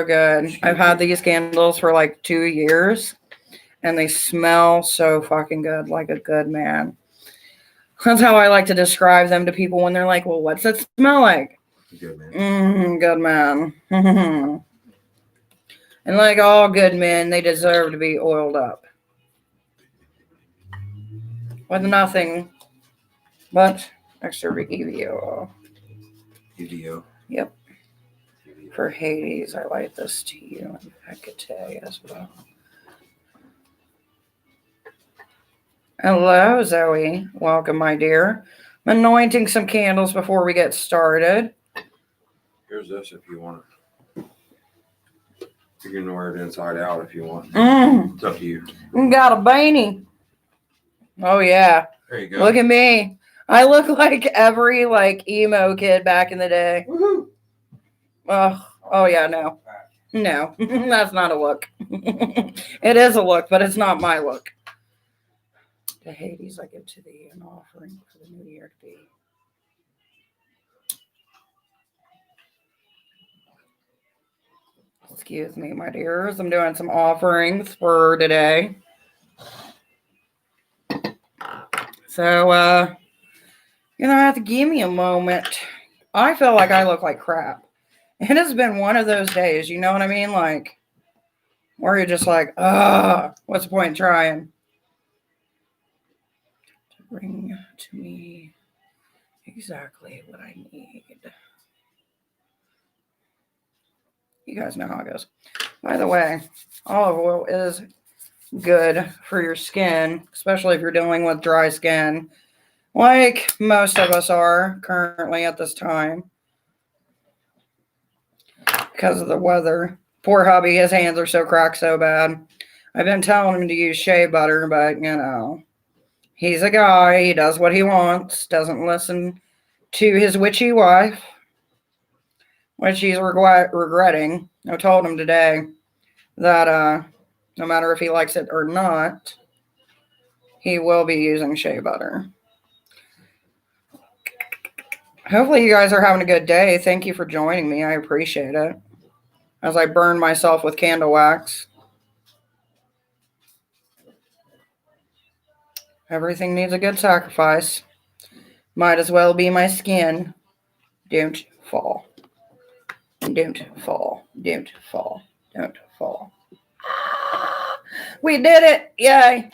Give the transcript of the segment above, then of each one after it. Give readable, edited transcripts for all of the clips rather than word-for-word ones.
good. I've had these candles for like 2 years, and they smell so fucking good, like a good man. That's how I like to describe them to people when they're like, well, what's it smell like? Good man. Good man. And like all good men, they deserve to be oiled up with nothing but extra EVO. EVO. Yep. For Hades, I light this to you and Hecate as well. Hello, Zoe. Welcome, my dear. I'm anointing some candles before we get started. Here's this if you want it. You can wear it inside out if you want. It's up to you. Got a beanie. Oh, yeah. There you go. Look at me. I look like every emo kid back in the day. Woohoo! Oh yeah, no. No, that's not a look. It is a look, but it's not my look. To Hades, I give to thee an offering for the new year to be. Excuse me, my dears. I'm doing some offerings for today. So, you're gonna have to give me a moment. I feel like I look like crap. It has been one of those days, you know what I mean? Like, where you're just like, what's the point in trying? To bring to me exactly what I need. You guys know how it goes. By the way, olive oil is good for your skin, especially if you're dealing with dry skin, like most of us are currently at this time. Because of the weather. Poor hubby, his hands are so cracked so bad. I've been telling him to use shea butter, but, you know, he's a guy. He does what he wants. Doesn't listen to his witchy wife, which he's regretting. I told him today that no matter if he likes it or not, he will be using shea butter. Hopefully you guys are having a good day. Thank you for joining me. I appreciate it. As I burn myself with candle wax. Everything needs a good sacrifice. Might as well be my skin. Don't fall. Don't fall. Don't fall. Don't fall. We did it! Yay!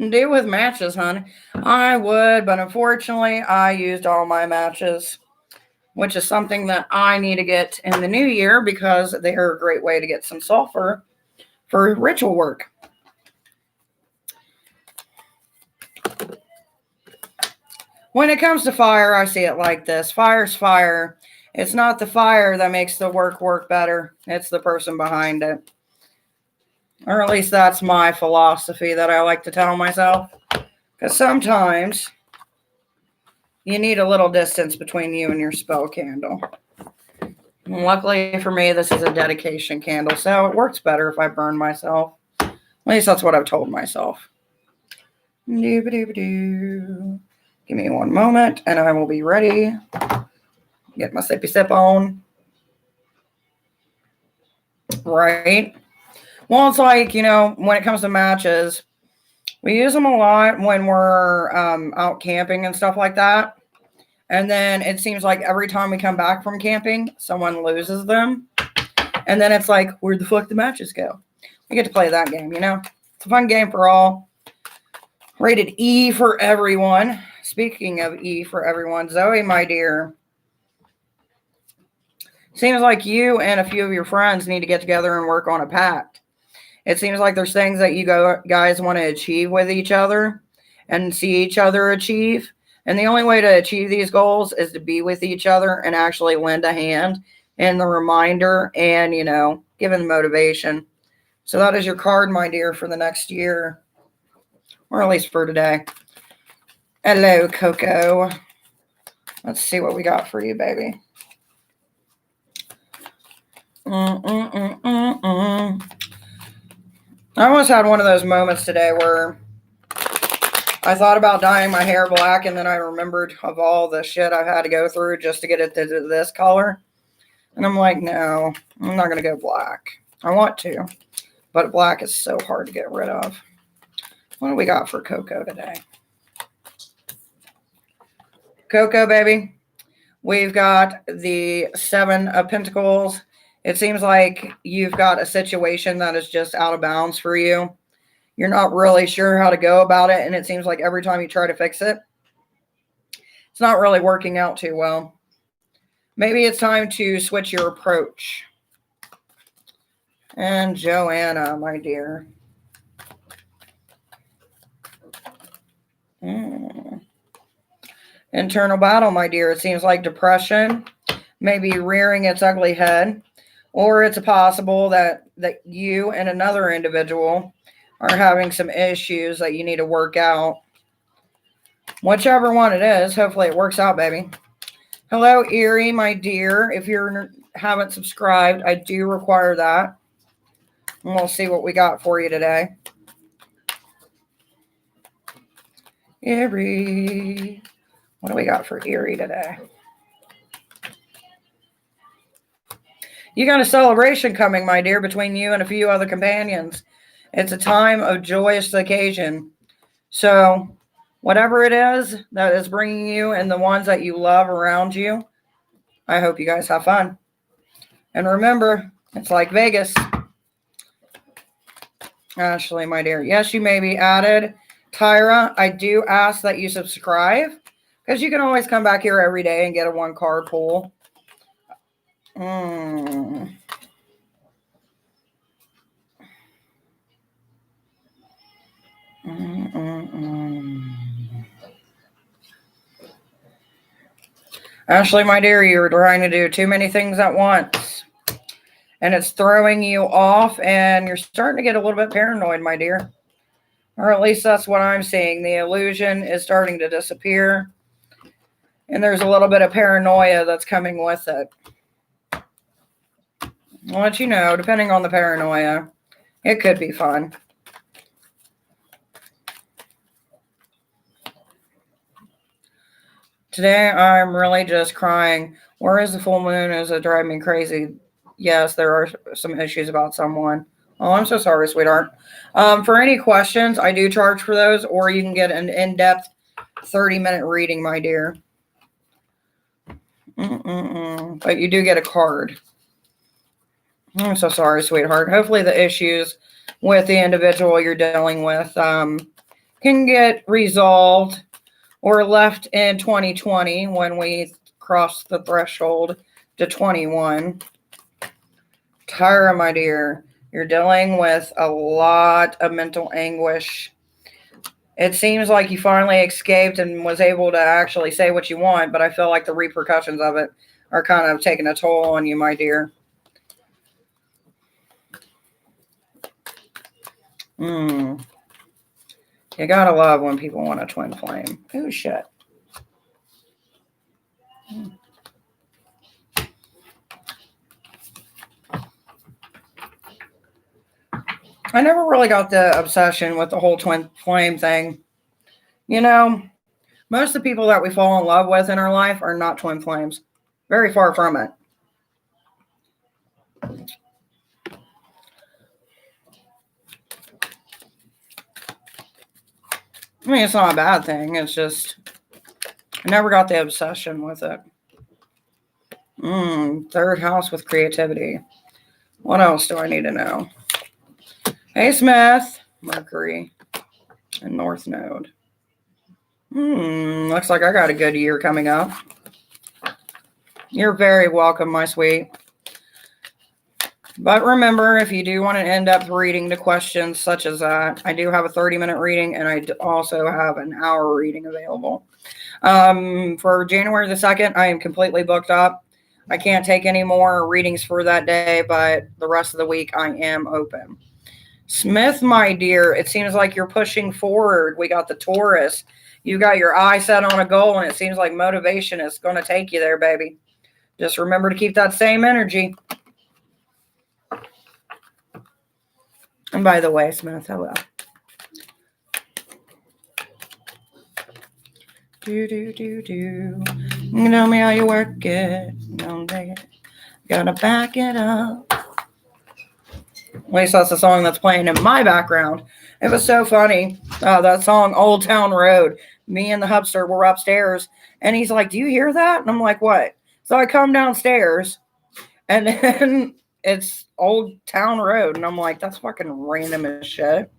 Do with matches, honey. I would, but unfortunately, I used all my matches, which is something that I need to get in the new year because they are a great way to get some sulfur for ritual work. When it comes to fire, I see it like this. Fire's fire. It's not the fire that makes the work better. It's the person behind it. Or at least that's my philosophy that I like to tell myself. Because sometimes you need a little distance between you and your spell candle. And luckily for me, this is a dedication candle, so it works better if I burn myself. At least that's what I've told myself. Doo-ba-doo-ba-doo. Give me one moment, and I will be ready. Get my sippy sip on. Right? Well, it's like, you know, when it comes to matches, we use them a lot when we're out camping and stuff like that. And then it seems like every time we come back from camping, someone loses them. And then it's like, where'd the fuck the matches go? We get to play that game, you know? It's a fun game for all. Rated E for everyone. Speaking of E for everyone, Zoe, my dear. Seems like you and a few of your friends need to get together and work on a pact. It seems like there's things that you guys want to achieve with each other and see each other achieve. And the only way to achieve these goals is to be with each other and actually lend a hand and the reminder and, you know, giving the motivation. So that is your card, my dear, for the next year. Or at least for today. Hello, Coco. Let's see what we got for you, baby. I almost had one of those moments today where I thought about dyeing my hair black, and then I remembered of all the shit I've had to go through just to get it to this color. And I'm like, no, I'm not going to go black. I want to, but black is so hard to get rid of. What do we got for Coco today? Coco, baby. We've got the 7 of Pentacles. It seems like you've got a situation that is just out of bounds for you. You're not really sure how to go about it, and it seems like every time you try to fix it, it's not really working out too well. Maybe it's time to switch your approach. And Joanna, my dear. Internal battle, my dear. It seems like depression may be rearing its ugly head, or it's possible that you and another individual are having some issues that you need to work out. Whichever one it is, hopefully it works out, baby. Hello, Erie, my dear. If you haven't subscribed, I do require that. And we'll see what we got for you today. Erie. What do we got for Erie today? You got a celebration coming, my dear, between you and a few other companions. It's a time of joyous occasion. So whatever it is that is bringing you and the ones that you love around you, I hope you guys have fun. And remember, it's like Vegas. Ashley, my dear. Yes, you may be added. Tyra, I do ask that you subscribe, because you can always come back here every day and get a 1-card pull. Ashley, my dear, you're trying to do too many things at once. And it's throwing you off, and you're starting to get a little bit paranoid, my dear. Or at least that's what I'm seeing. The illusion is starting to disappear. And there's a little bit of paranoia that's coming with it. I'll let you know, depending on the paranoia, it could be fun. Today, I'm really just crying. Where is the full moon? Is it driving me crazy? Yes, there are some issues about someone. Oh, I'm so sorry, sweetheart. For any questions, I do charge for those, or you can get an in-depth 30-minute reading, my dear. But you do get a card. I'm so sorry, sweetheart. Hopefully the issues with the individual you're dealing with can get resolved or left in 2020 when we cross the threshold to 21. Tyra, my dear, you're dealing with a lot of mental anguish. It seems like you finally escaped and was able to actually say what you want, but I feel like the repercussions of it are kind of taking a toll on you, my dear. You gotta love when people want a twin flame. Oh, shit. I never really got the obsession with the whole twin flame thing. You know, most of the people that we fall in love with in our life are not twin flames. Very far from it. I mean, it's not a bad thing. It's just, I never got the obsession with it. Third house with creativity. What else do I need to know? Hey, Smith. Mercury and North Node. Looks like I got a good year coming up. You're very welcome, my sweet. But remember, if you do want an in-depth reading to questions such as that, I do have a 30-minute reading, and I also have an hour reading available. For January the 2nd, I am completely booked up. I can't take any more readings for that day, but the rest of the week I am open. Smith, my dear, it seems like you're pushing forward. We got the Taurus. You got your eye set on a goal, and it seems like motivation is going to take you there, baby. Just remember to keep that same energy. And by the way, Smith, hello. You know me how you work it. Don't take it. Gotta back it up. At least that's the song that's playing in my background. It was so funny. That song, Old Town Road. Me and the hubster were upstairs, and he's like, "Do you hear that?" And I'm like, "What?" So I come downstairs, and then it's Old Town Road, and I'm like, "That's fucking random as shit."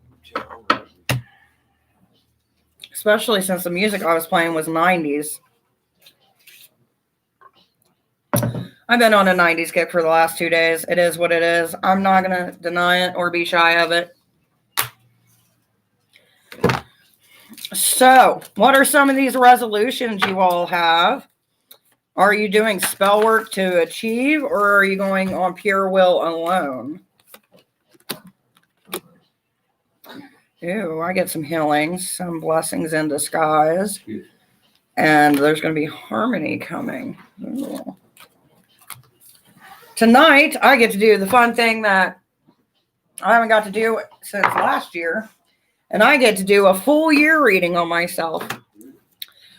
Especially since the music I was playing was 90s. I've been on a 90s kick for the last 2 days. It is what it is. I'm not going to deny it or be shy of it. So, what are some of these resolutions you all have? Are you doing spell work to achieve, or are you going on pure will alone? Ew, I get some healings, some blessings in disguise. And there's going to be harmony coming. Ooh. Tonight, I get to do the fun thing that I haven't got to do since last year. And I get to do a full year reading on myself.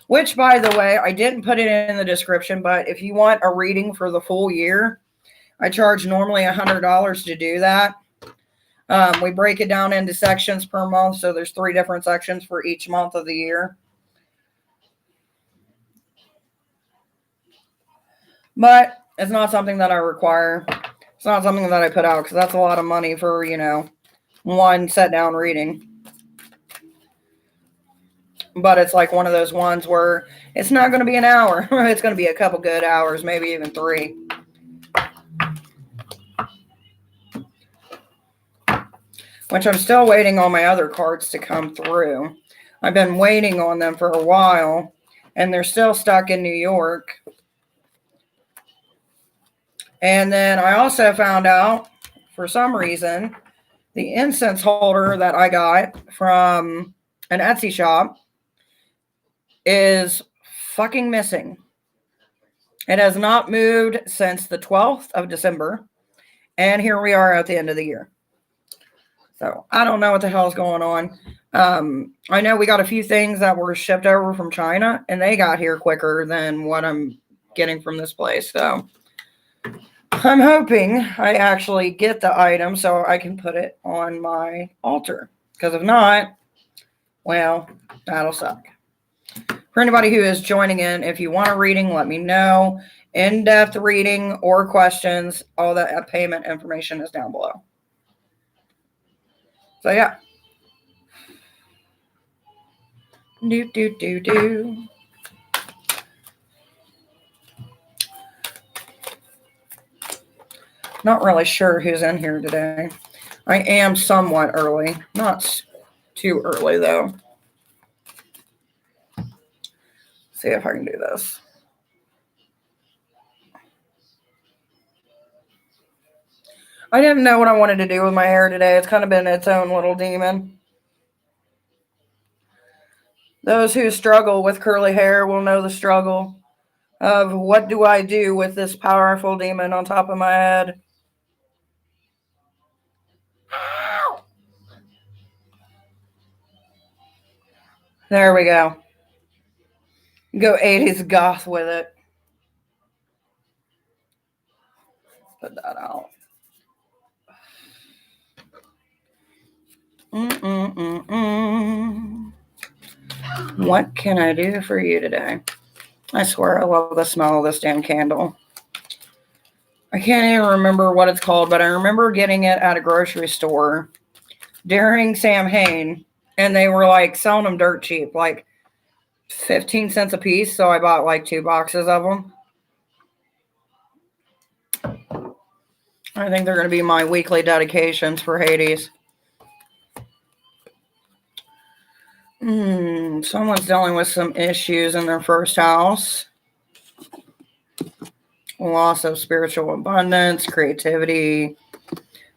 Which, by the way, I didn't put it in the description, but if you want a reading for the full year, I charge normally $100 to do that. We break it down into sections per month, so there's 3 different sections for each month of the year. But it's not something that I require. It's not something that I put out because that's a lot of money for, one set down reading. But it's like one of those ones where it's not going to be an hour. It's going to be a couple good hours, maybe even 3. Which I'm still waiting on my other cards to come through. I've been waiting on them for a while, and they're still stuck in New York. And then I also found out, for some reason, the incense holder that I got from an Etsy shop is fucking missing. It has not moved since the 12th of December. And here we are at the end of the year. So I don't know what the hell is going on. I know we got a few things that were shipped over from China, and they got here quicker than what I'm getting from this place. So I'm hoping I actually get the item so I can put it on my altar. Because if not, well, that'll suck. For anybody who is joining in, if you want a reading, let me know. In-depth reading or questions, all that payment information is down below. So yeah. Do. Not really sure who's in here today. I am somewhat early. Not too early, though. See if I can do this. I didn't know what I wanted to do with my hair today. It's kind of been its own little demon. Those who struggle with curly hair will know the struggle of what do I do with this powerful demon on top of my head. There we go. Go 80s goth with it. Put that out. What can I do for you today? I swear I love the smell of this damn candle. I can't even remember what it's called, but I remember getting it at a grocery store during Samhain, and they were like selling them dirt cheap, like 15 cents a piece. So I bought like 2 boxes of them. I think they're going to be my weekly dedications for Hades. Someone's dealing with some issues in their first house. Loss of spiritual abundance, creativity,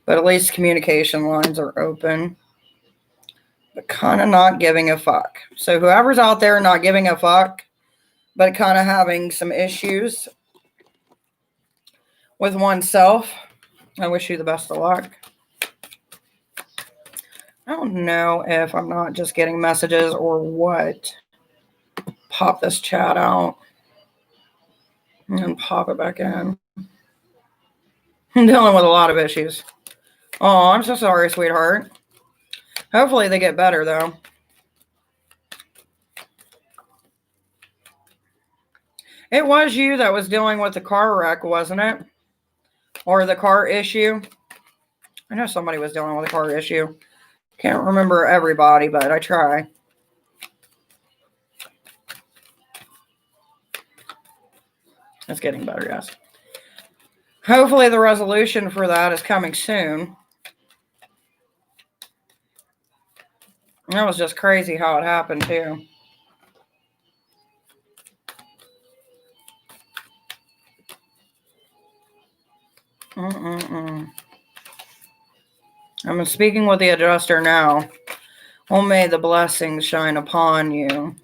but at least communication lines are open. But kind of not giving a fuck. So whoever's out there not giving a fuck, but kind of having some issues with oneself, I wish you the best of luck. I don't know if I'm not just getting messages or what. Pop this chat out and pop it back in. I'm dealing with a lot of issues. Oh, I'm so sorry, sweetheart. Hopefully they get better, though. It was you that was dealing with the car wreck, wasn't it? Or the car issue? I know somebody was dealing with a car issue. Can't remember everybody, but I try. It's getting better, yes. Hopefully the resolution for that is coming soon. That was just crazy how it happened, too. I'm speaking with the adjuster now. Oh, may the blessings shine upon you.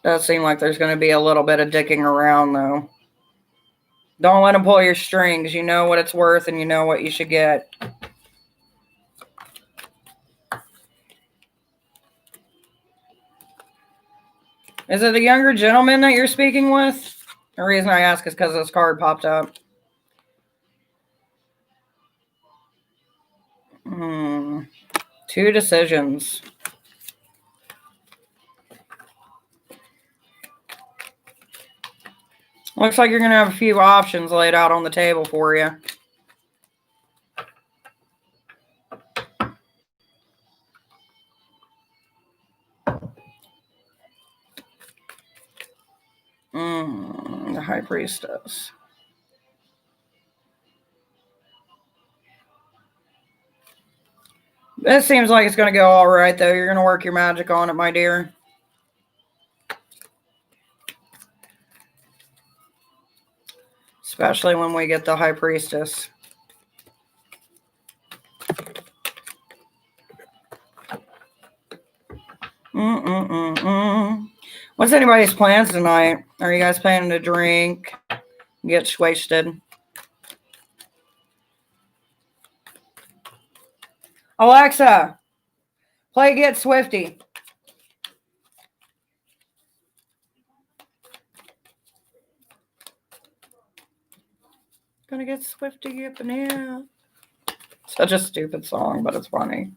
Does seem like there's going to be a little bit of dicking around, though. Don't let them pull your strings. You know what it's worth and you know what you should get. Is it the younger gentleman that you're speaking with? The reason I ask is because this card popped up. Two decisions. Looks like you're going to have a few options laid out on the table for you. The High Priestess. This seems like it's going to go all right, though. You're going to work your magic on it, my dear. Especially when we get the High Priestess. What's anybody's plans tonight? Are you guys planning to drink? Get wasted? Alexa, play Get Swifty. Gonna get swifty up in here. Such a stupid song, but it's funny.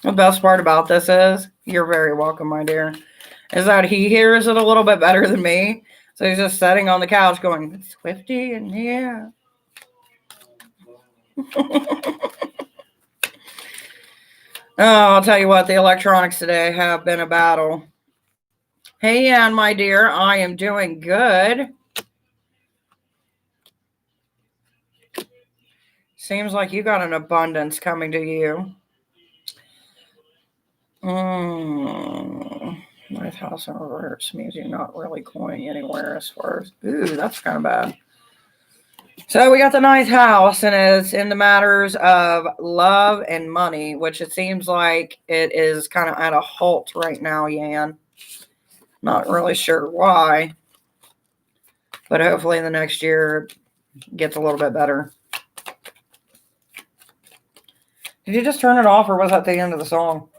The best part about this is, you're very welcome, my dear, is that he hears it a little bit better than me. So he's just sitting on the couch going, Swifty in here. Oh, I'll tell you what, the electronics today have been a battle. Hey, Ann, my dear, I am doing good. Seems like you got an abundance coming to you. Ninth house in reverse means you're not really going anywhere as far as... Ooh, that's kind of bad. So we got the ninth house, and it's in the matters of love and money, which it seems like it is kind of at a halt right now, Yan. Not really sure why, but hopefully in the next year it gets a little bit better. Did you just turn it off, or was that the end of the song?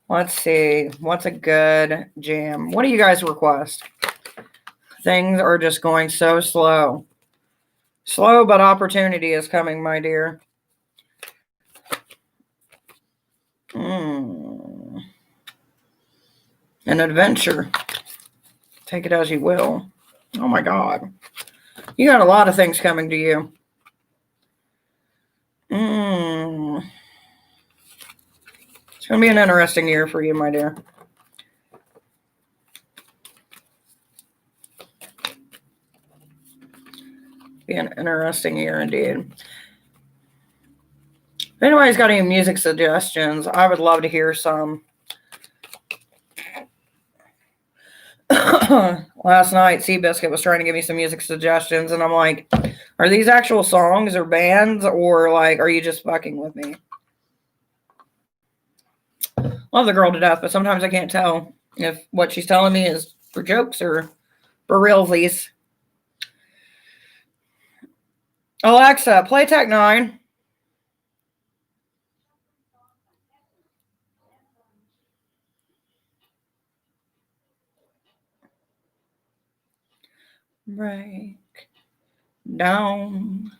Let's see. What's a good jam? What do you guys request? Things are just going so slow. Slow, but opportunity is coming, my dear. An adventure. Take it as you will. Oh, my God. You got a lot of things coming to you. It's going to be an interesting year for you, my dear. Be an interesting year indeed. If anybody's got any music suggestions, I would love to hear some. Last night, Seabiscuit was trying to give me some music suggestions, and I'm like, are these actual songs or bands, or like, are you just fucking with me? Love the girl to death, but sometimes I can't tell if what she's telling me is for jokes or for realsies. Alexa, play Tech 9. Break down.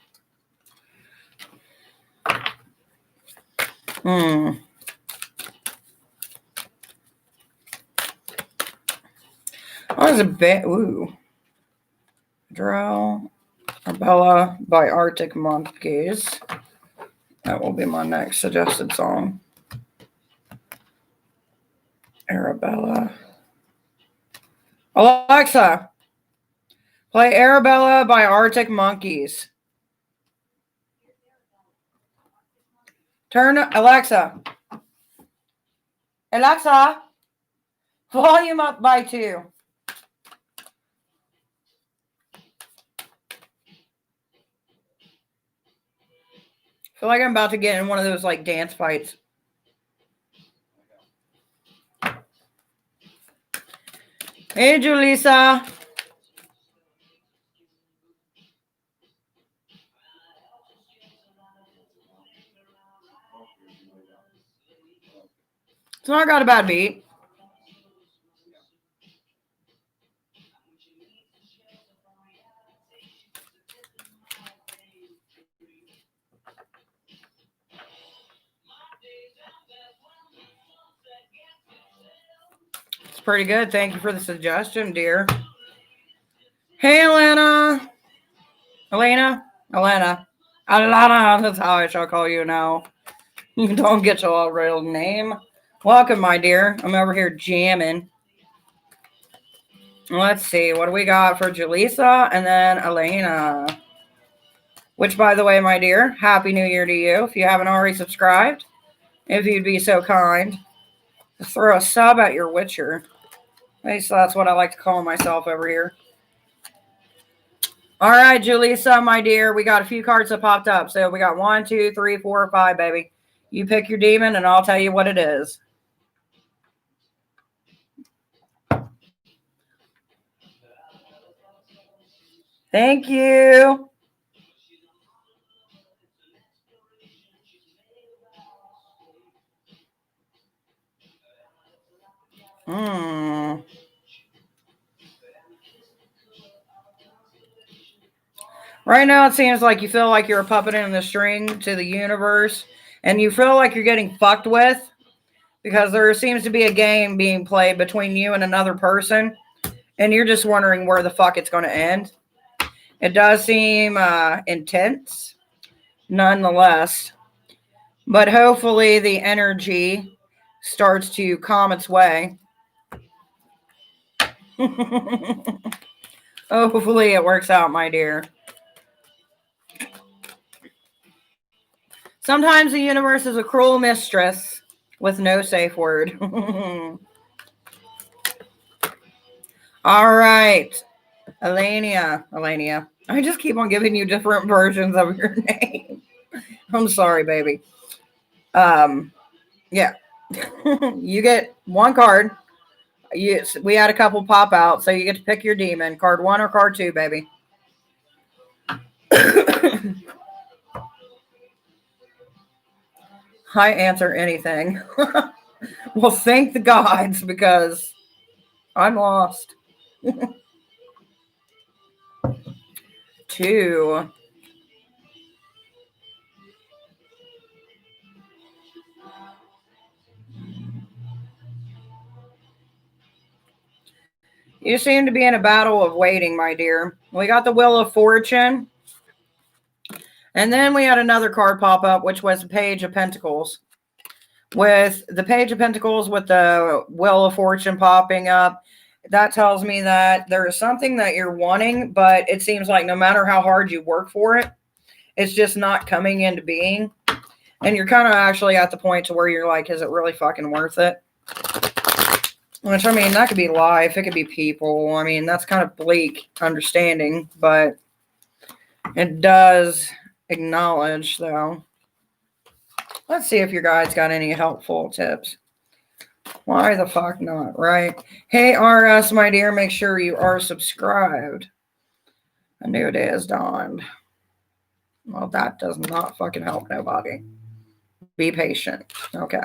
What is a bit? Ooh. Draw Arbella by Arctic Monkeys. That will be my next suggested song. Arabella. Alexa, play Arabella by Arctic Monkeys. Turn Alexa. Alexa, volume up by 2. I feel like I'm about to get in one of those like dance fights. Hey, Julissa. It's not got a bad beat. It's pretty good. Thank you for the suggestion, dear. Hey, Elena. Elena. Alana, that's how I shall call you now. You don't get your real name. Welcome, my dear. I'm over here jamming. Let's see. What do we got for Julissa and then Elena? Which, by the way, my dear, Happy New Year to you. If you haven't already subscribed, if you'd be so kind, throw a sub at your witcher. At least that's what I like to call myself over here. All right, Julissa, my dear, we got a few cards that popped up. So we got 1, 2, 3, 4, 5, baby. You pick your demon, and I'll tell you what it is. Thank you. Right now, it seems like you feel like you're a puppet in the string to the universe, and you feel like you're getting fucked with because there seems to be a game being played between you and another person, and you're just wondering where the fuck it's going to end. It does seem intense, nonetheless, but hopefully the energy starts to calm its way. Hopefully it works out, my dear. Sometimes the universe is a cruel mistress with no safe word. All right. Elenia. I just keep on giving you different versions of your name. I'm sorry, baby. Yeah. You get one card. We had a couple pop out, so you get to pick your demon. Card 1 or card 2, baby. I answer anything. Well, thank the gods because I'm lost. 2. You seem to be in a battle of waiting, my dear. We got the Wheel of Fortune. And then we had another card pop up, which was the Page of Pentacles. With the Page of Pentacles with the Wheel of Fortune popping up, that tells me that there is something that you're wanting, but it seems like no matter how hard you work for it, it's just not coming into being. And you're kind of actually at the point to where you're like, is it really fucking worth it? Which, I mean, that could be life. It could be people. I mean, that's kind of bleak understanding, but it does acknowledge, though. Let's see if your guys got any helpful tips. Why the fuck not, right? Hey, RS, my dear, make sure you are subscribed. A new day has dawned. Well, that does not fucking help nobody. Be patient. Okay.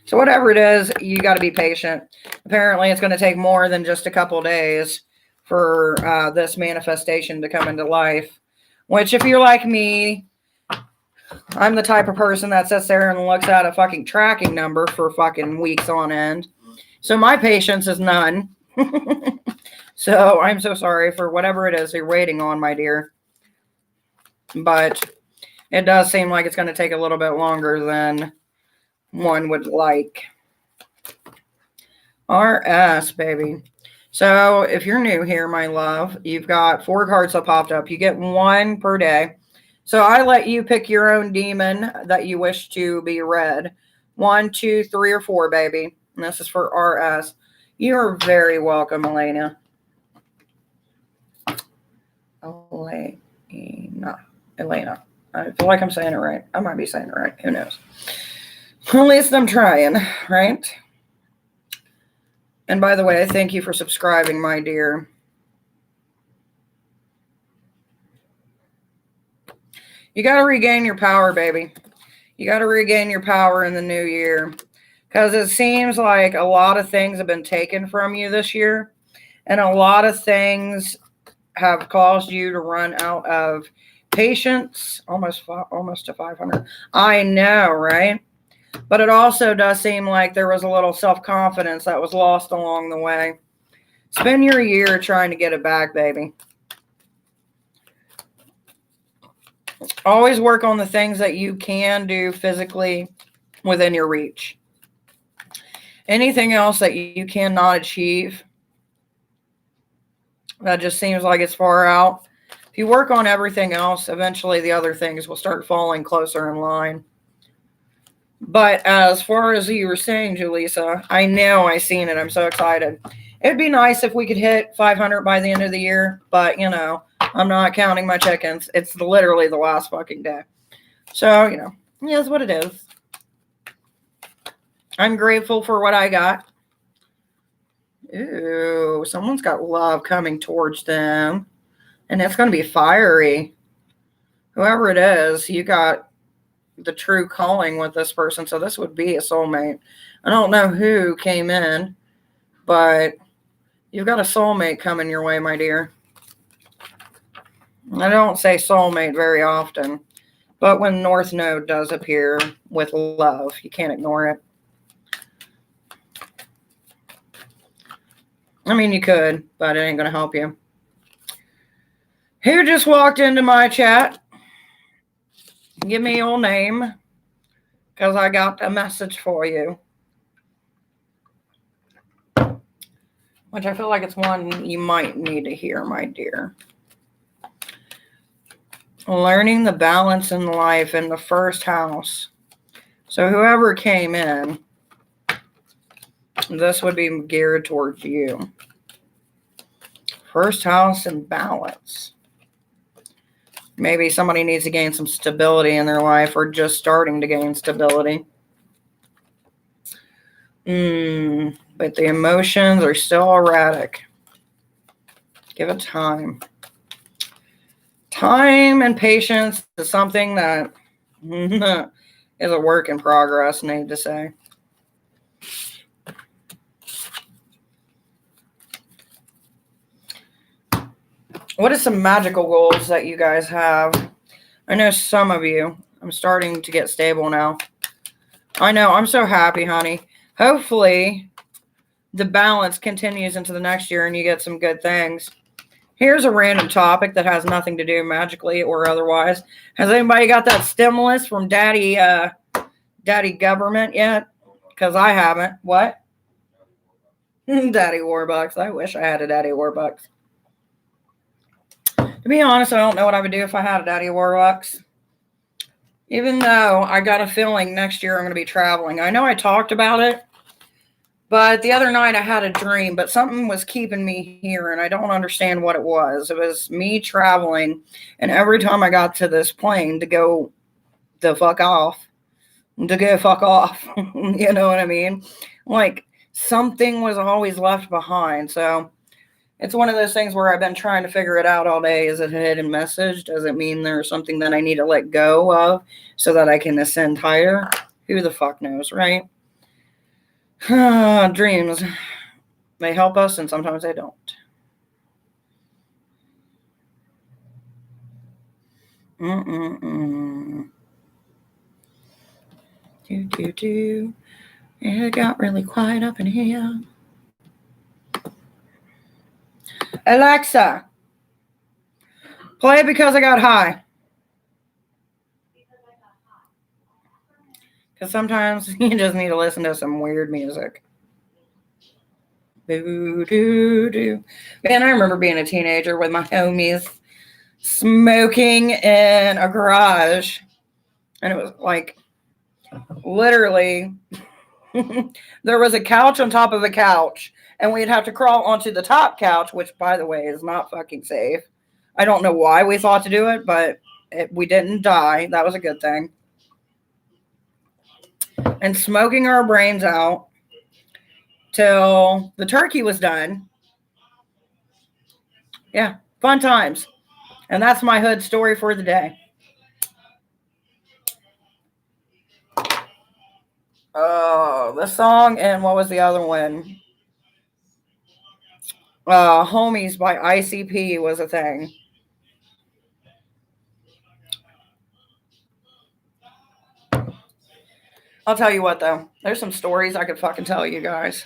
So whatever it is, you got to be patient. Apparently, it's going to take more than just a couple days for this manifestation to come into life. Which, if you're like me, I'm the type of person that sits there and looks at a fucking tracking number for fucking weeks on end. So my patience is none. So I'm so sorry for whatever it is you're waiting on, my dear. But it does seem like it's going to take a little bit longer than one would like. RS, baby. So if you're new here, my love, you've got 4 cards that popped up. You get 1 per day. So I let you pick your own demon that you wish to be read. 1, 2, 3, or 4, baby. And this is for RS. You're very welcome, Elena. Elena. I feel like I'm saying it right. I might be saying it right. Who knows? At least I'm trying, right? And by the way, thank you for subscribing, my dear. You got to regain your power, baby. You got to regain your power in the new year. Because it seems like a lot of things have been taken from you this year. And a lot of things have caused you to run out of patience. Almost to 500. I know, right? But it also does seem like there was a little self-confidence that was lost along the way. Spend your year trying to get it back, baby. Always work on the things that you can do physically within your reach. Anything else that you cannot achieve, that just seems like it's far out. If you work on everything else, eventually the other things will start falling closer in line. But as far as you were saying, Julissa, I know I seen it. I'm so excited. It'd be nice if we could hit 500 by the end of the year. But, you know, I'm not counting my chickens. It's literally the last fucking day. So, you know, yeah, that's what it is. I'm grateful for what I got. Ooh, someone's got love coming towards them. And it's going to be fiery. Whoever it is, you got the true calling with this person. So this would be a soulmate. I don't know who came in, but you've got a soulmate coming your way, my dear. I don't say soulmate very often, but when North Node does appear with love, you can't ignore it. I mean, you could, but it ain't going to help you. Who just walked into my chat? Give me your name, because I got a message for you. Which I feel like it's one you might need to hear, my dear. Learning the balance in life in the first house. So whoever came in, this would be geared towards you. First house and balance. Maybe somebody needs to gain some stability in their life or just starting to gain stability. But the emotions are still erratic. Give it time. Time and patience is something that is a work in progress, need to say. What are some magical goals that you guys have? I know some of you. I'm starting to get stable now. I know. I'm so happy, honey. Hopefully, the balance continues into the next year and you get some good things. Here's a random topic that has nothing to do magically or otherwise. Has anybody got that stimulus from Daddy government yet? Because I haven't. What? Daddy Warbucks. I wish I had a Daddy Warbucks. To be honest, I don't know what I would do if I had a Daddy Warbucks. Even though I got a feeling next year I'm going to be traveling. I know I talked about it. But the other night I had a dream, but something was keeping me here, and I don't understand what it was. It was me traveling, and every time I got to this plane to go the fuck off, you know what I mean? Like, something was always left behind. So It's one of those things where I've been trying to figure it out all day. Is it a hidden message? Does it mean there's something that I need to let go of so that I can ascend higher? Who the fuck knows, right? Dreams. They help us and sometimes they don't. Do. It got really quiet up in here. Alexa, play Because I Got High. Because sometimes you just need to listen to some weird music. Boo-doo-doo. Man, I remember being a teenager with my homies smoking in a garage. And it was like, literally, there was a couch on top of a couch. And we'd have to crawl onto the top couch, which, by the way, is not fucking safe. I don't know why we thought to do it, but we didn't die. That was a good thing. And smoking our brains out till the turkey was done. Yeah, fun times. And that's my hood story for the day. Oh, the song and what was the other one? Homies by ICP was a thing. I'll tell you what, though. There's some stories I could fucking tell you guys.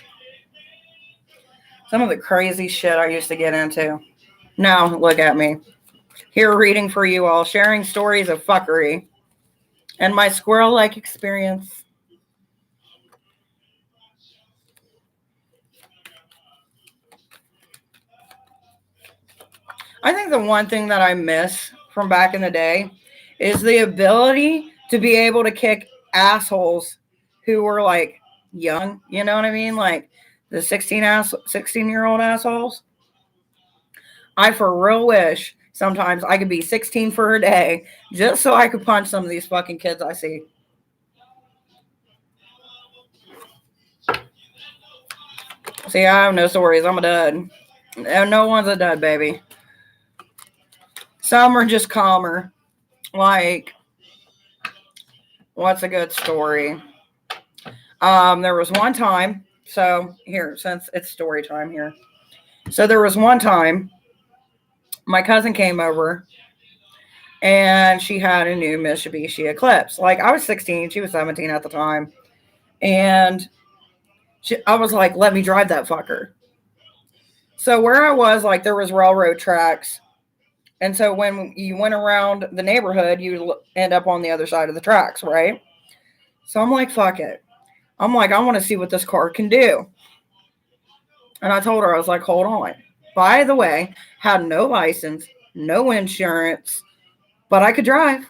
Some of the crazy shit I used to get into. Now, look at me. Here reading for you all, sharing stories of fuckery and my squirrel-like experience. I think the one thing that I miss from back in the day is the ability to be able to kick assholes who were like young, you know what I mean? Like the 16-year-old assholes. I for real wish sometimes I could be 16 for a day just so I could punch some of these fucking kids I see. See, I have no stories. I'm a dud. No one's a dud, baby. Some are just calmer. Like, what's a good story? There was one time. So here, since it's story time here. So there was one time my cousin came over and she had a new Mitsubishi Eclipse. Like, I was 16. She was 17 at the time. And I was like, let me drive that fucker. So where I was, like, there was railroad tracks. And so when you went around the neighborhood, you end up on the other side of the tracks, right? So I'm like, fuck it. I'm like, I want to see what this car can do. And I told her, I was like, hold on. By the way, had no license, no insurance, but I could drive.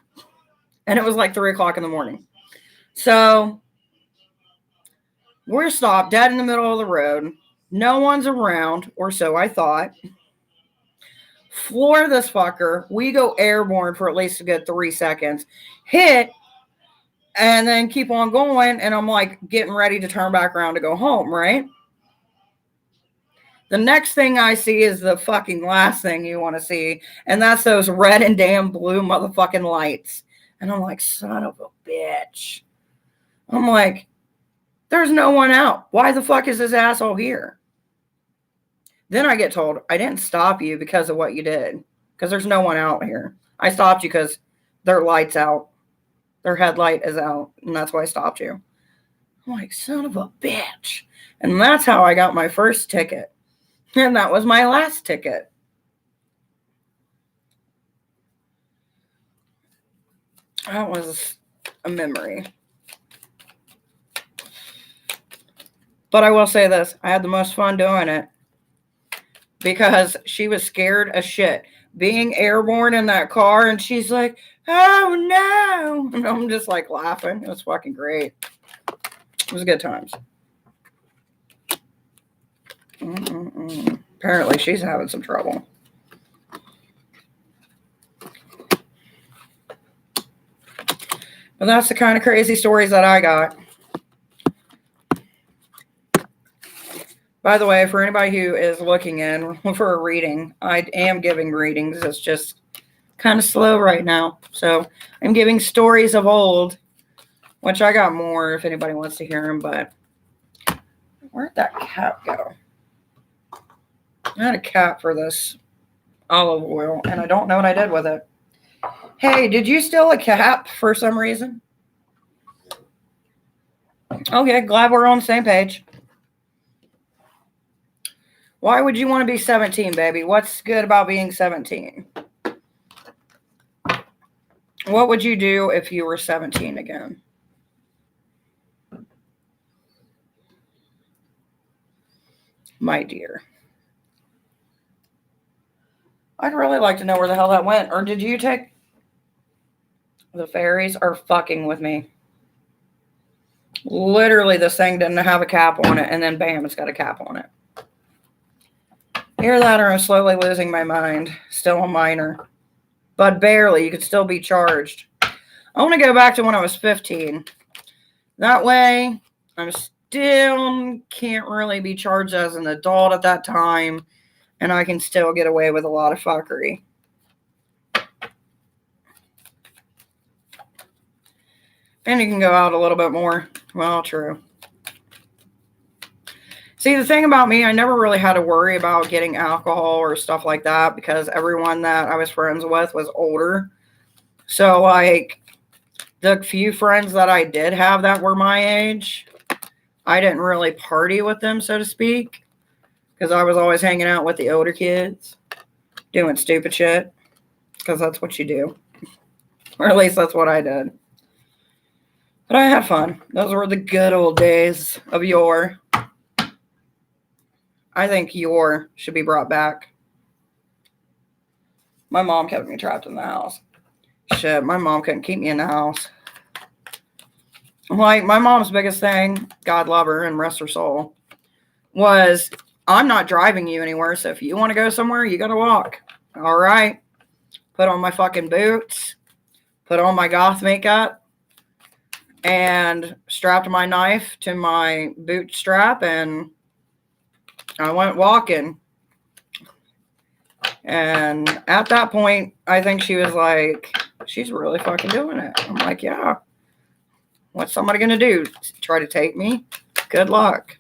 And it was like 3 o'clock in the morning. So we're stopped dead in the middle of the road. No one's around, or so I thought. Floor this fucker. We go airborne for at least a good 3 seconds. Hit. And then keep on going. And I'm like getting ready to turn back around to go home, right? The next thing I see is the fucking last thing you want to see. And that's those red and damn blue motherfucking lights. And I'm like, son of a bitch. I'm like, there's no one out. Why the fuck is this asshole here? Then I get told, I didn't stop you because of what you did. Because there's no one out here. I stopped you because their light's out. Their headlight is out. And that's why I stopped you. I'm like, son of a bitch. And that's how I got my first ticket. And that was my last ticket. That was a memory. But I will say this. I had the most fun doing it. Because she was scared as shit. Being airborne in that car. And she's like, oh no. And I'm just like laughing. It was fucking great. It was good times. Apparently she's having some trouble. But that's the kind of crazy stories that I got. By the way, for anybody who is looking in for a reading, I am giving readings. It's just kind of slow right now. So I'm giving stories of old, which I got more if anybody wants to hear them. But where'd that cap go? I had a cap for this olive oil, and I don't know what I did with it. Hey, did you steal a cap for some reason? Okay, glad we're on the same page. Why would you want to be 17, baby? What's good about being 17? What would you do if you were 17 again? My dear. I'd really like to know where the hell that went. Or did you take... The fairies are fucking with me. Literally, this thing didn't have a cap on it, and then bam, it's got a cap on it. Either that or I'm slowly losing my mind. Still a minor. But barely. You could still be charged. I want to go back to when I was 15. That way, I'm still can't really be charged as an adult at that time, and I can still get away with a lot of fuckery. And you can go out a little bit more. Well, true. See, the thing about me, I never really had to worry about getting alcohol or stuff like that because everyone that I was friends with was older. So, like, the few friends that I did have that were my age, I didn't really party with them, so to speak, because I was always hanging out with the older kids, doing stupid shit, because that's what you do. Or at least that's what I did. But I had fun. Those were the good old days of yore. I think yore should be brought back. My mom kept me trapped in the house. Shit, my mom couldn't keep me in the house. Like, my mom's biggest thing, God love her and rest her soul, was, I'm not driving you anywhere, so if you want to go somewhere, you got to walk. All right. Put on my fucking boots. Put on my goth makeup. And strapped my knife to my boot strap, and I went walking. And at that point, I think she was like, she's really fucking doing it. I'm like, yeah. What's somebody going to do? Try to take me? Good luck.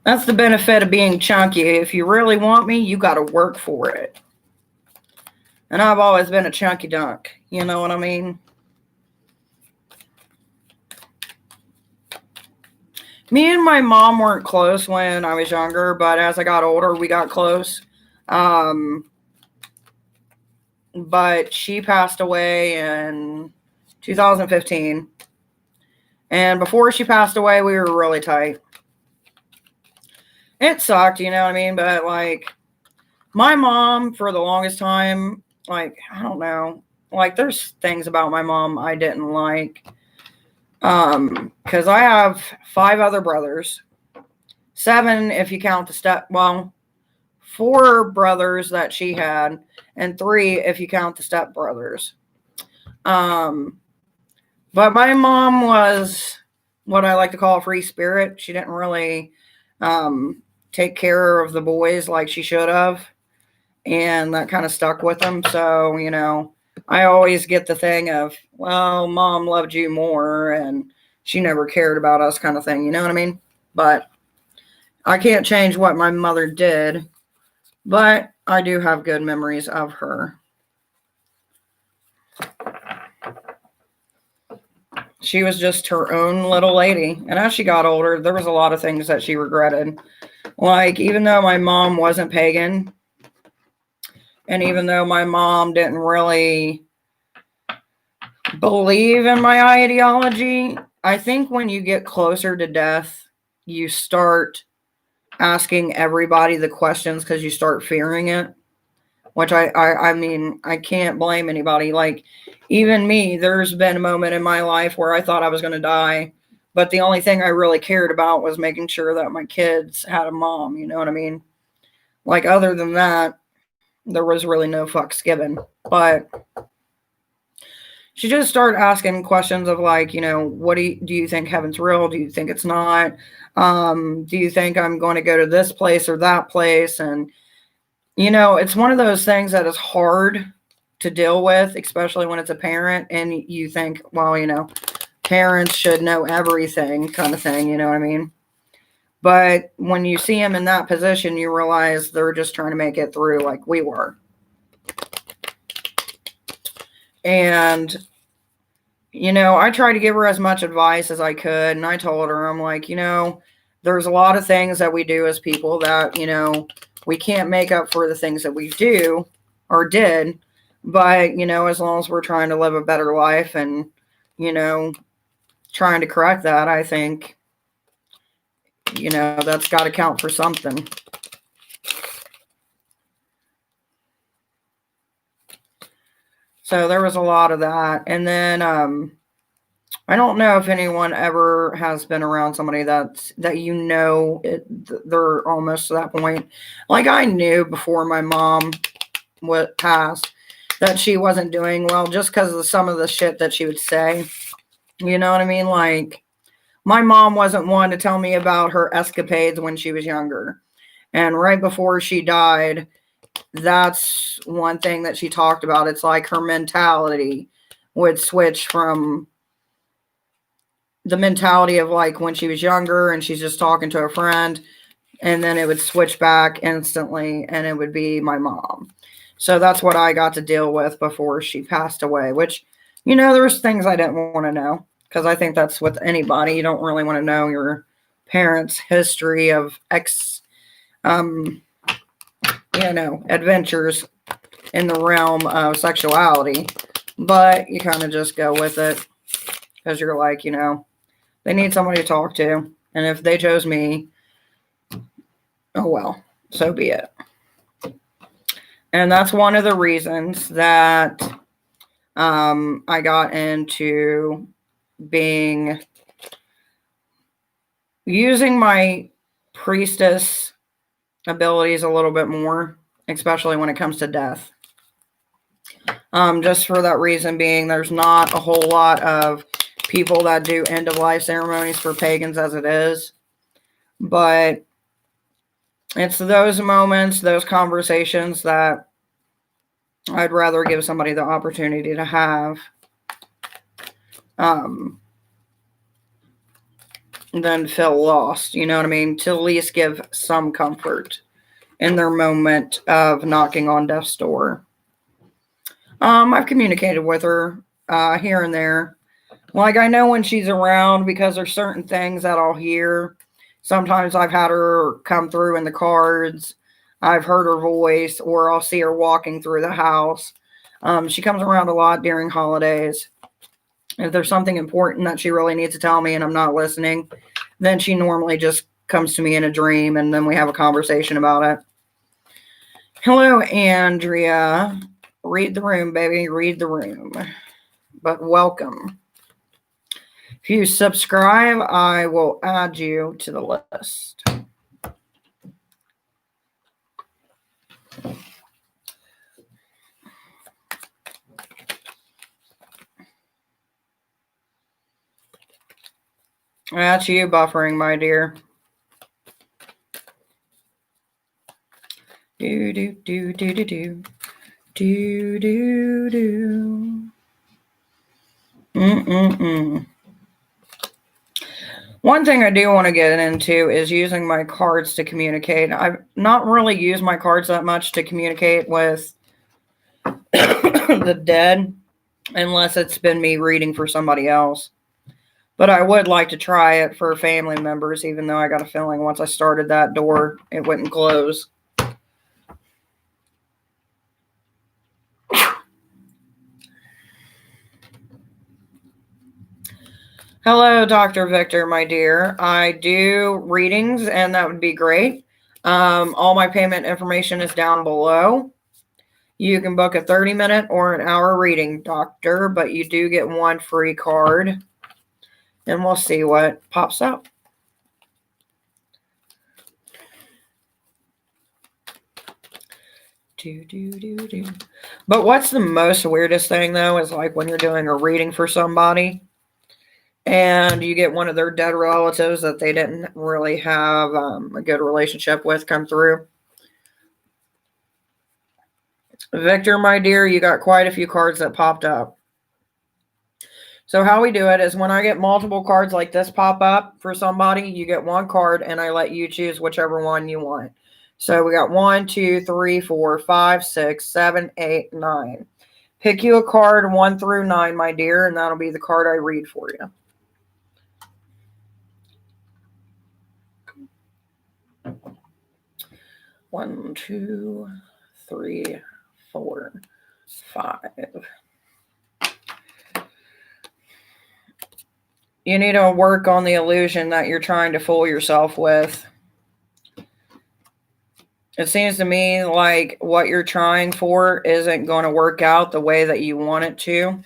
That's the benefit of being chunky. If you really want me, you got to work for it. And I've always been a chunky dunk. You know what I mean? Me and my mom weren't close when I was younger, but as I got older, we got close. But she passed away in 2015. And before she passed away, we were really tight. It sucked, you know what I mean? But, like, my mom, for the longest time, like, I don't know. Like, there's things about my mom I didn't like. Because I have 5 other brothers. 7 if you count the 4 brothers that she had. And 3 if you count the stepbrothers. But my mom was what I like to call a free spirit. She didn't really take care of the boys like she should have. And that kind of stuck with them. So, you know, I always get the thing of, well, mom loved you more and she never cared about us kind of thing. You know what I mean? But I can't change what my mother did. But I do have good memories of her. She was just her own little lady. And as she got older, there was a lot of things that she regretted. Like, even though my mom wasn't pagan, and even though my mom didn't really believe in my ideology, I think when you get closer to death, you start asking everybody the questions because you start fearing it. Which I mean, I can't blame anybody. Like, even me, there's been a moment in my life where I thought I was going to die. But the only thing I really cared about was making sure that my kids had a mom. You know what I mean? Like, other than that, there was really no fucks given. But she just started asking questions of like, what do you think heaven's real? Do you think it's not? Do you think I'm going to go to this place or that place? And, it's one of those things that is hard to deal with, especially when it's a parent and you think, well, parents should know everything kind of thing. You know what I mean? But when you see them in that position, you realize they're just trying to make it through like we were. And, I tried to give her as much advice as I could. And I told her, I'm like, there's a lot of things that we do as people that, we can't make up for the things that we do or did. But, as long as we're trying to live a better life and, trying to correct that, I think, that's got to count for something. So there was a lot of that. And then I don't know if anyone ever has been around somebody that they're almost to that point. Like I knew before my mom passed that she wasn't doing well just because of some of the shit that she would say. You know what I mean? Like my mom wasn't one to tell me about her escapades when she was younger. And right before she died, that's one thing that she talked about. It's like her mentality would switch from the mentality of like when she was younger and she's just talking to a friend, and then it would switch back instantly and it would be my mom. So that's what I got to deal with before she passed away, which, there's things I didn't want to know because I think that's with anybody. You don't really want to know your parents' history of adventures in the realm of sexuality, but you kind of just go with it because you're like, they need somebody to talk to. And if they chose me, oh well, so be it. And that's one of the reasons that I got into using my priestess abilities a little bit more, especially when it comes to death. Just for that reason being, there's not a whole lot of people that do end of life ceremonies for pagans as it is. But it's those moments, those conversations that I'd rather give somebody the opportunity to have than feel lost. You know what I mean? To at least give some comfort in their moment of knocking on death's door. I've communicated with her here and there. Like I know when she's around because there's certain things that I'll hear. Sometimes I've had her come through in the cards. I've heard her voice, or I'll see her walking through the house. She comes around a lot during holidays. If there's something important that she really needs to tell me and I'm not listening, then she normally just comes to me in a dream and then we have a conversation about it. Hello, Andrea. Read the room, baby. Read the room. But welcome. If you subscribe, I will add you to the list. That's you buffering, my dear. Do, do, do, do, do, do. Do, do, do. One thing I do want to get into is using my cards to communicate. I've not really used my cards that much to communicate with the dead, unless it's been me reading for somebody else. But I would like to try it for family members, even though I got a feeling once I started that door, it wouldn't close. Hello, Dr. Victor, my dear. I do readings, and that would be great. All my payment information is down below. You can book a 30-minute or an hour reading, doctor, but you do get one free card. And we'll see what pops up. But what's the most weirdest thing, though, is like when you're doing a reading for somebody and you get one of their dead relatives that they didn't really have a good relationship with come through. Victor, my dear, you got quite a few cards that popped up. So how we do it is when I get multiple cards like this pop up for somebody, you get one card and I let you choose whichever one you want. So we got 1, 2, 3, 4, 5, 6, 7, 8, 9. Pick you a card 1 through 9, my dear, and that'll be the card I read for you. One, 2, 3, 4, 5. You need to work on the illusion that you're trying to fool yourself with. It seems to me like what you're trying for isn't going to work out the way that you want it to.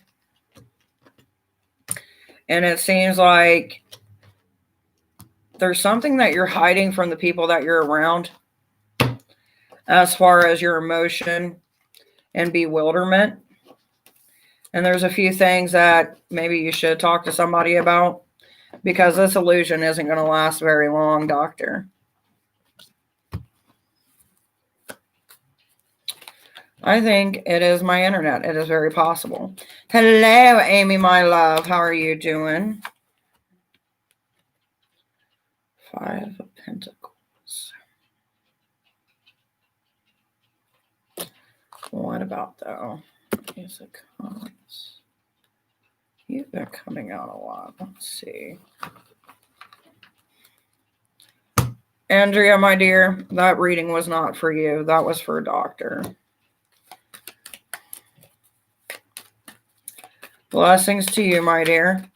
And it seems like there's something that you're hiding from the people that you're around as far as your emotion and bewilderment. And there's a few things that maybe you should talk to somebody about because this illusion isn't going to last very long, Doctor. I think it is my internet. It is very possible. Hello, Amy, my love. How are you doing? 5 of Pentacles. What about, though? Music comes. You've been coming out a lot. Let's see. Andrea, my dear, that reading was not for you. That was for a doctor. Blessings to you, my dear.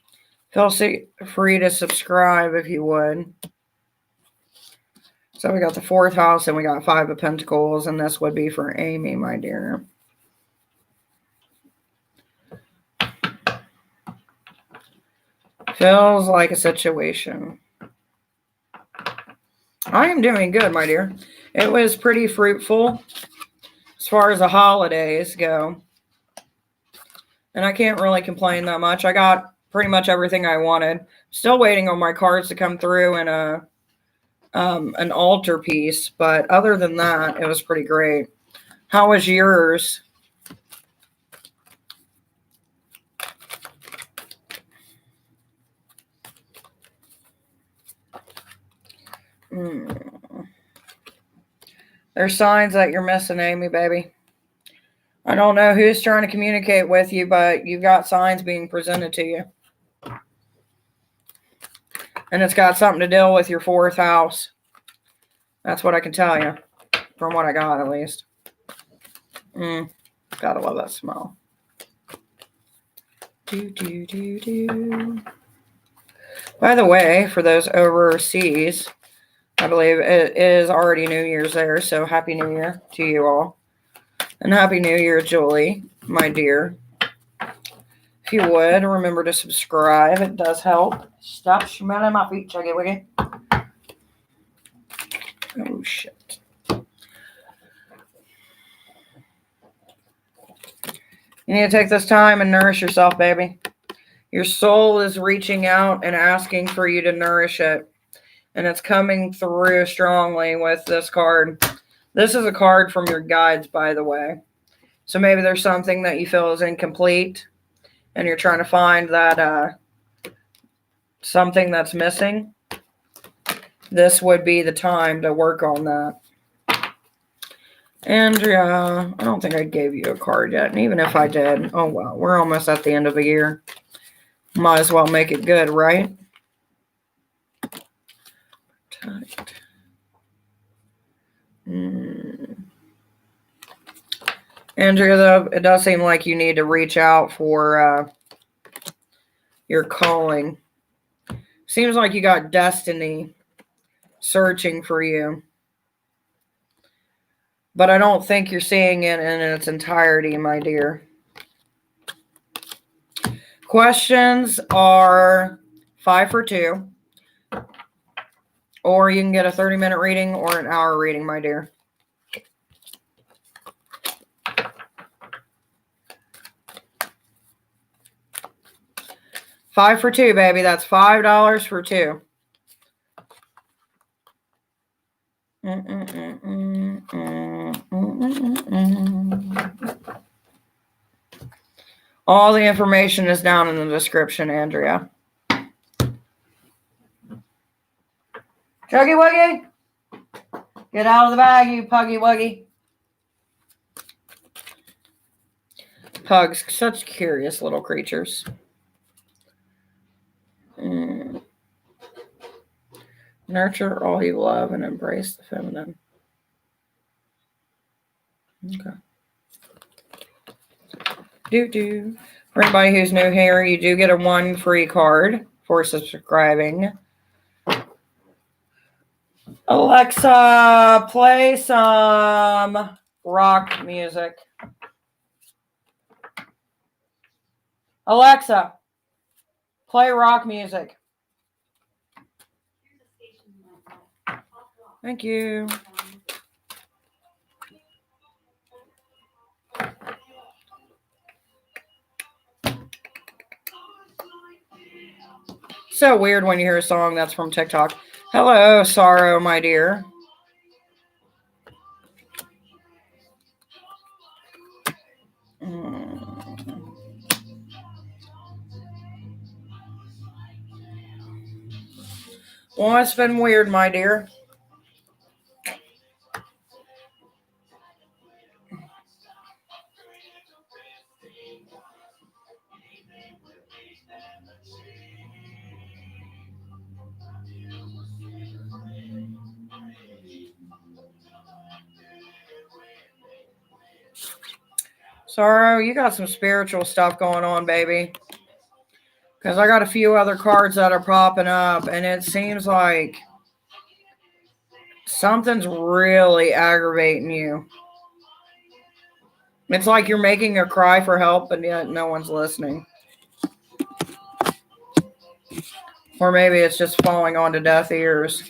Feel free to subscribe if you would. So we got the 4th house and we got 5 of Pentacles, and this would be for Amy, my dear. Feels like a situation. I am doing good, my dear. It was pretty fruitful as far as the holidays go. And I can't really complain that much. I got pretty much everything I wanted. Still waiting on my cards to come through in an altar piece. But other than that, it was pretty great. How was yours? There's signs that you're missing, Amy, baby. I don't know who's trying to communicate with you, but you've got signs being presented to you. And it's got something to deal with your 4th house. That's what I can tell you. From what I got, at least. Gotta love that smell. By the way, for those overseas, I believe it is already New Year's there, so Happy New Year to you all. And Happy New Year, Julie, my dear. If you would, remember to subscribe. It does help. Stop smelling my feet, Chuggy Wiggy. Oh, shit. You need to take this time and nourish yourself, baby. Your soul is reaching out and asking for you to nourish it. And it's coming through strongly with this card. This is a card from your guides, by the way. So maybe there's something that you feel is incomplete and you're trying to find that something that's missing. This would be the time to work on that. Andrea, I don't think I gave you a card yet. And even if I did, oh well, we're almost at the end of the year. Might as well make it good, right? Andrea, though, it does seem like you need to reach out for your calling. Seems like you got destiny searching for you. But I don't think you're seeing it in its entirety, my dear. Questions are 5 for 2. Or you can get a 30-minute reading or an hour reading, my dear. 5 for 2, baby. That's $5 for 2. All the information is down in the description, Andrea. Chuggy Wuggy, get out of the bag, you puggy wuggy. Pugs, such curious little creatures. Nurture all you love and embrace the feminine. Okay. For anybody who's new here, you do get a 1 free card for subscribing. Alexa, play some rock music. Alexa, play rock music. Thank you. So weird when you hear a song that's from TikTok. Hello, Sorrow, my dear. Well, it's been weird, my dear. Sorrow, you got some spiritual stuff going on, baby. Because I got a few other cards that are popping up, and it seems like something's really aggravating you. It's like you're making a cry for help, and yet no one's listening. Or maybe it's just falling onto deaf ears.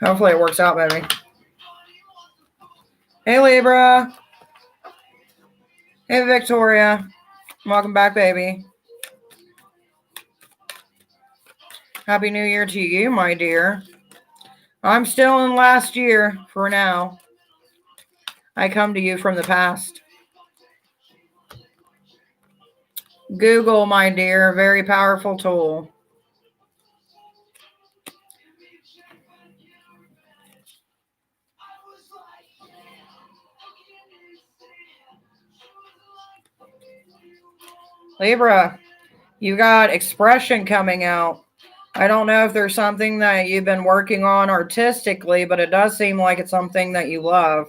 Hopefully it works out, baby. Hey, Libra. Hey, Victoria. Welcome back, baby. Happy New Year to you, my dear. I'm still in last year for now. I come to you from the past. Google, my dear, very powerful tool. Libra, you got expression coming out. I don't know if there's something that you've been working on artistically, but it does seem like it's something that you love.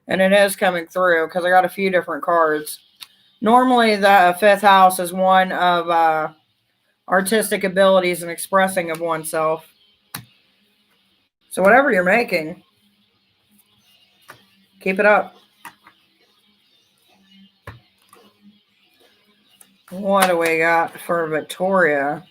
And it is coming through because I got a few different cards. Normally, the 5th house is one of artistic abilities and expressing of oneself. So whatever you're making, keep it up. What do we got for Victoria?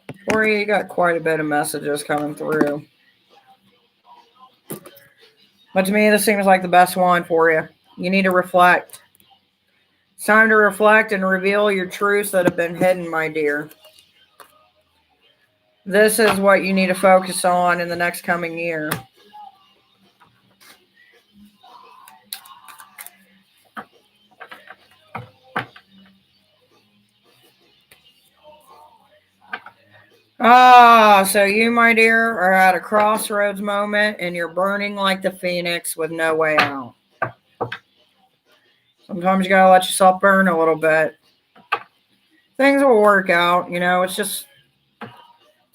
Victoria, you got quite a bit of messages coming through. But to me, this seems like the best one for you. You need to reflect. It's time to reflect and reveal your truths that have been hidden, my dear. This is what you need to focus on in the next coming year. So you, my dear, are at a crossroads moment and you're burning like the phoenix with no way out. Sometimes you gotta let yourself burn a little bit. Things will work out, you know, it's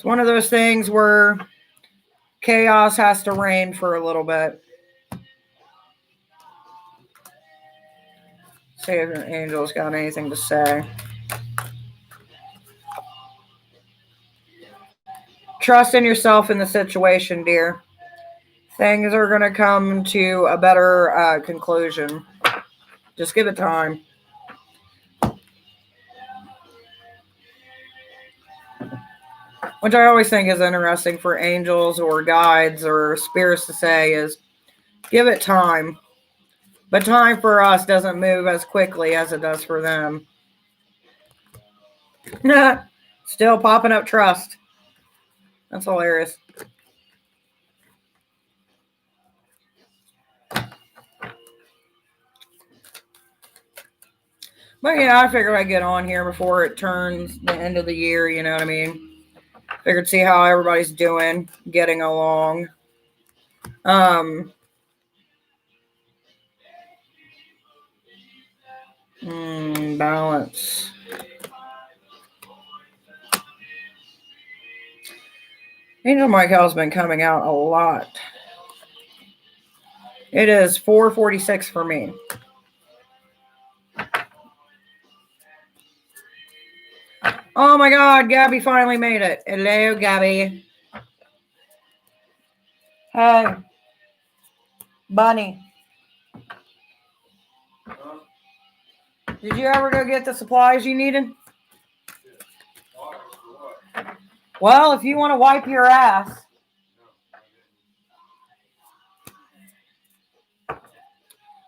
one of those things where chaos has to reign for a little bit. See if an angel's got anything to say. Trust in yourself in the situation, dear. Things are going to come to a better conclusion. Just give it time. Which I always think is interesting for angels or guides or spirits to say is, Give it time. But time for us doesn't move as quickly as it does for them. Still popping up trust. That's hilarious. But yeah, I figured I'd get on here before it turns the end of the year, you know what I mean? Figured see how everybody's doing, getting along. Balance. Angel Michael's been coming out a lot. It is 4:46 for me. Oh my God, Gabby finally made it. Hello, Gabby. Hey, Bunny. Did you ever go get the supplies you needed? Well, if you want to wipe your ass.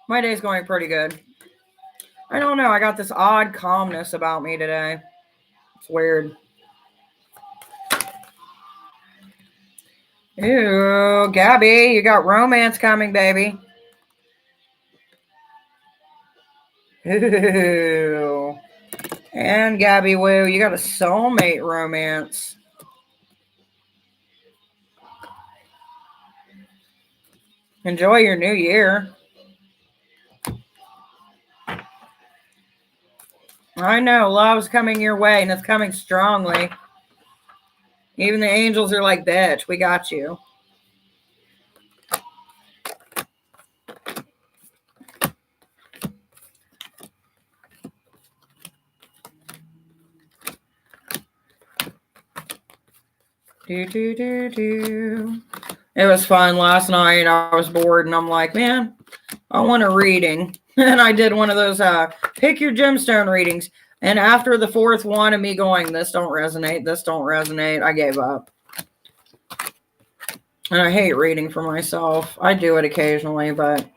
My day's going pretty good. I don't know. I got this odd calmness about me today. It's weird. Ew, Gabby, you got romance coming, baby. Ew. And Gabby Woo, you got a soulmate romance. Enjoy your new year. I know, love's coming your way, and it's coming strongly. Even the angels are like, bitch, we got you. It was fun last night. I was bored, and I'm like, man, I want a reading. And I did one of those pick your gemstone readings. And after the fourth one of me going, this don't resonate, I gave up. And I hate reading for myself. I do it occasionally, but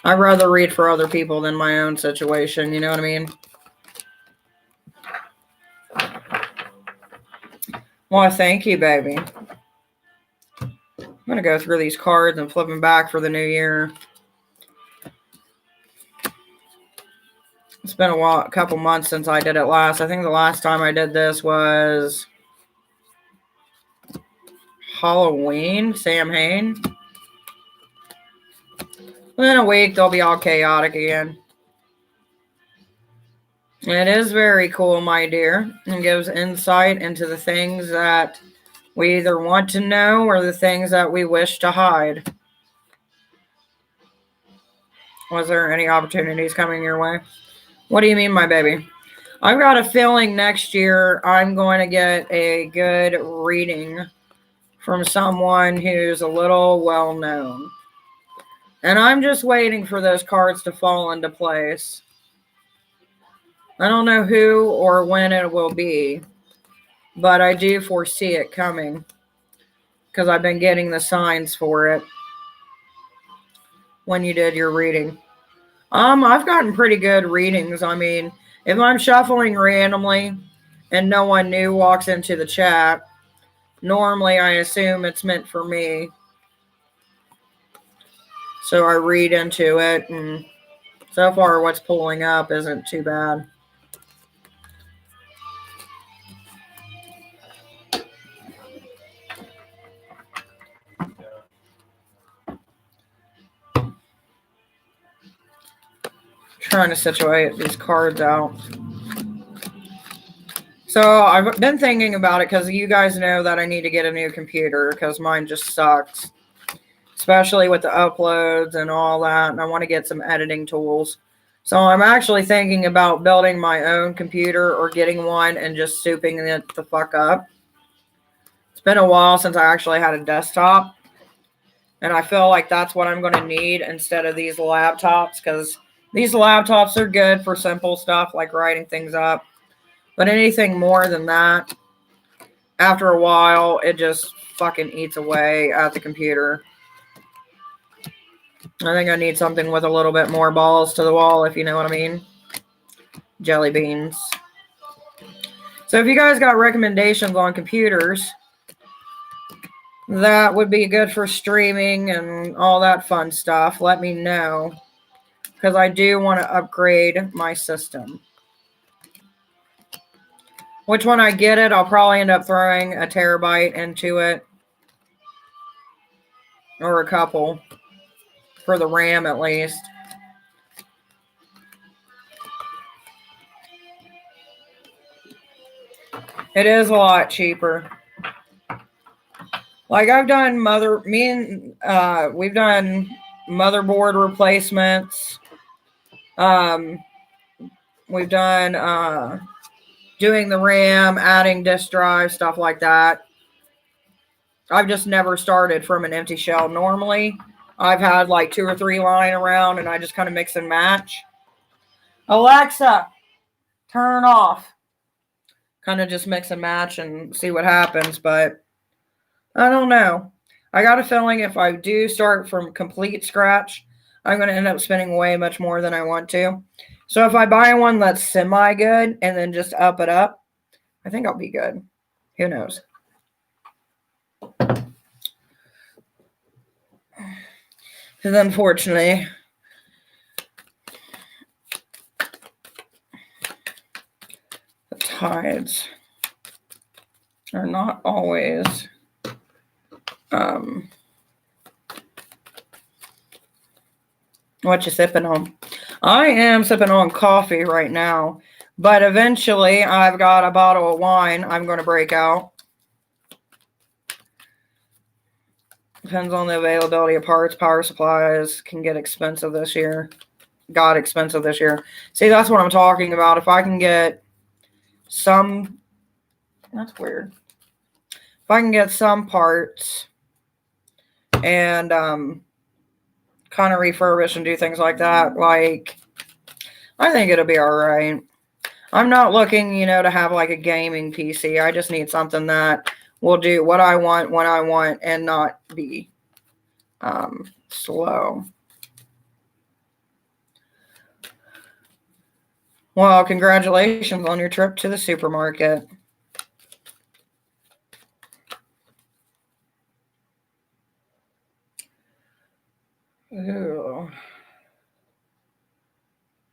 I'd rather read for other people than my own situation. You know what I mean? Well, thank you, baby. I'm going to go through these cards and flip them back for the new year. It's been a couple months since I did it last. I think the last time I did this was Halloween, Sam Hain. Within a week, they'll be all chaotic again. It is very cool, my dear. It gives insight into the things that we either want to know or the things that we wish to hide. Was there any opportunities coming your way? What do you mean, my baby? I've got a feeling next year I'm going to get a good reading from someone who's a little well-known. And I'm just waiting for those cards to fall into place. I don't know who or when it will be, but I do foresee it coming because I've been getting the signs for it when you did your reading. I've gotten pretty good readings. I mean, if I'm shuffling randomly and no one new walks into the chat, normally I assume it's meant for me. So I read into it, and so far what's pulling up isn't too bad. Trying to situate these cards out. So I've been thinking about it because you guys know that I need to get a new computer because mine just sucks, especially with the uploads and all that. And I want to get some editing tools. So I'm actually thinking about building my own computer or getting one and just souping it the fuck up. It's been a while since I actually had a desktop. And I feel like that's what I'm going to need instead of these laptops because these laptops are good for simple stuff like writing things up. But anything more than that, after a while, it just fucking eats away at the computer. I think I need something with a little bit more balls to the wall, if you know what I mean. Jelly beans. So if you guys got recommendations on computers that would be good for streaming and all that fun stuff, let me know. Because I do want to upgrade my system. Which when I get it, I'll probably end up throwing a terabyte into it. Or a couple. For the RAM at least. It is a lot cheaper. Like I've done we've done motherboard replacements. We've done doing the RAM, adding disk drive, stuff like that. I've just never started from an empty shell. Normally, I've had like 2 or 3 lying around and I just kind of mix and match. Alexa, turn off. Kind of just mix and match and see what happens, but I don't know. I got a feeling if I do start from complete scratch, I'm going to end up spending way much more than I want to. So if I buy one that's semi-good and then just up it up, I think I'll be good. Who knows? Because unfortunately, the tides are not always what you sipping on. I am sipping on coffee right now, but eventually I've got a bottle of wine I'm going to break out. Depends on the availability of parts. Power supplies can get expensive this year. Got expensive this year. See, that's what I'm talking about. If I can get some, that's weird. If I can get some parts and kind of refurbish and do things like that, like, I think it'll be all right. I'm not looking, to have like a gaming PC. I just need something that will do what I want when I want and not be slow. Well, congratulations on your trip to the supermarket. Ooh.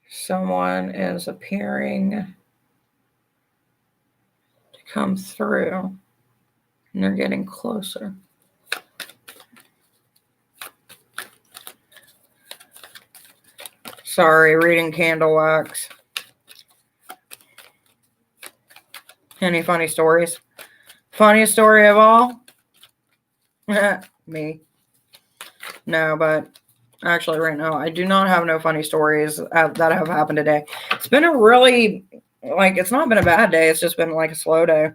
Someone is appearing to come through, and they're getting closer. Sorry, reading candle wax. Any funny stories? Funniest story of all? Me. No, but actually right now, I do not have no funny stories that have happened today. It's been a really, it's not been a bad day. It's just been like a slow day.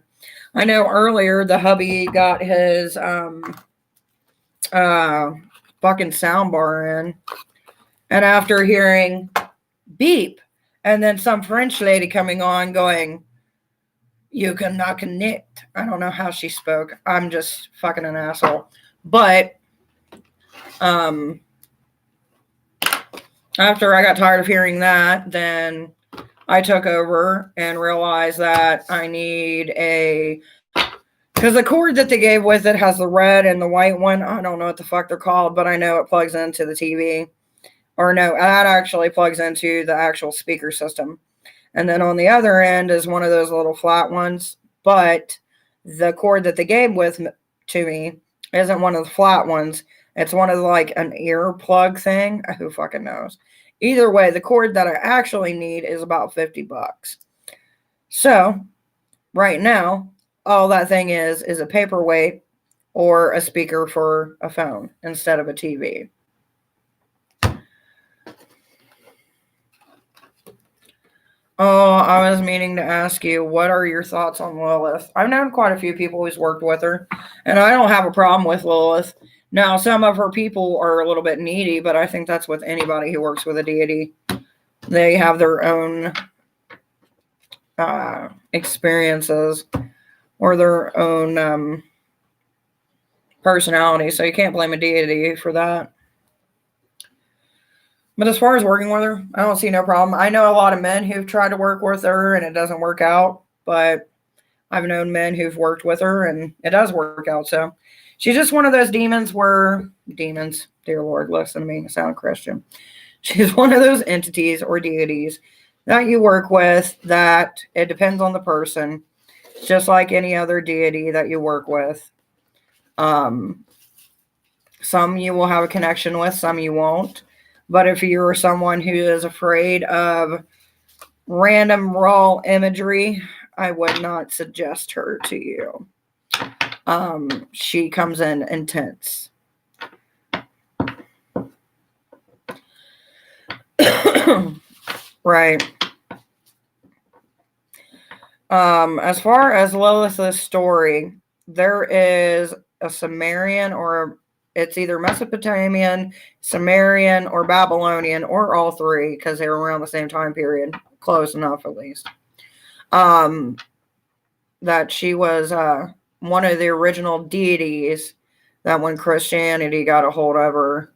I know earlier the hubby got his fucking sound bar in. And after hearing beep, and then some French lady coming on going, "You cannot connect." I don't know how she spoke. I'm just fucking an asshole. But after I got tired of hearing that, then I took over and realized that I need because the cord that they gave with it has the red and the white one. I don't know what the fuck they're called, but I know it plugs into the TV. Or no, that actually plugs into the actual speaker system. And then on the other end is one of those little flat ones. But the cord that they gave to me isn't one of the flat ones. It's one of like an ear plug thing. Who fucking knows? Either way, the cord that I actually need is about $50. So right now, all that thing is a paperweight or a speaker for a phone instead of a TV. Oh, I was meaning to ask you, what are your thoughts on Lilith? I've known quite a few people who's worked with her, and I don't have a problem with Lilith. Now, some of her people are a little bit needy, but I think that's with anybody who works with a deity. They have their own experiences or their own personality, so you can't blame a deity for that. But as far as working with her, I don't see no problem. I know a lot of men who've tried to work with her and it doesn't work out, but I've known men who've worked with her and it does work out. So she's just one of those demons, dear Lord, listen to me, I sound Christian. She's one of those entities or deities that you work with that it depends on the person, just like any other deity that you work with. Some you will have a connection with, some you won't. But if you're someone who is afraid of random raw imagery, I would not suggest her to you. She comes in intense. Right. As far as Lilith's story, there is a Sumerian, or it's either Mesopotamian, Sumerian, or Babylonian, or all three, because they were around the same time period. Close enough, at least. That she was one of the original deities that when Christianity got a hold of her,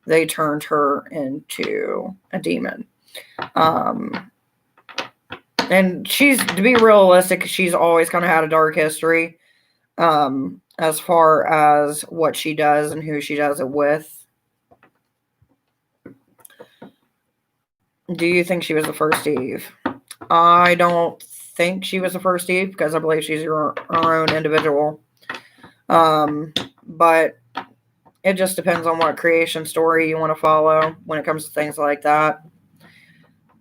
they turned her into a demon. And she's, to be realistic, she's always kind of had a dark history as far as what she does and who she does it with. Do you think she was the first Eve? I don't think she was the first Eve because I believe she's her own individual. But it just depends on what creation story you want to follow when it comes to things like that.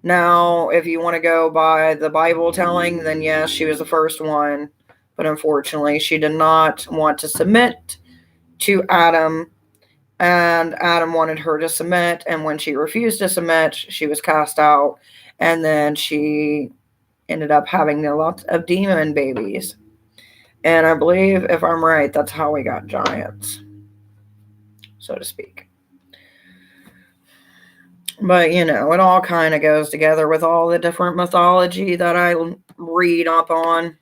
Now, if you want to go by the Bible telling, then yes, she was the first one. But unfortunately, she did not want to submit to Adam. And Adam wanted her to submit. And when she refused to submit, she was cast out. And then she ended up having a lot of demon babies. And I believe, if I'm right, that's how we got giants, so to speak. But, you know, it all kind of goes together with all the different mythology that I read up on.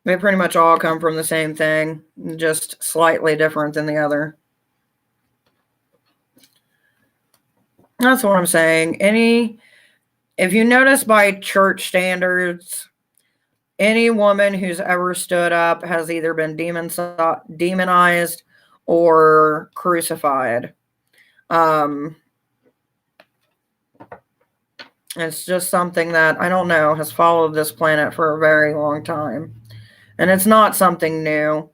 They pretty much all come from the same thing, just slightly different than the other. That's what I'm saying. If you notice by church standards, any woman who's ever stood up has either been demonized or crucified. It's just something that, I don't know, has followed this planet for a very long time. And it's not something new.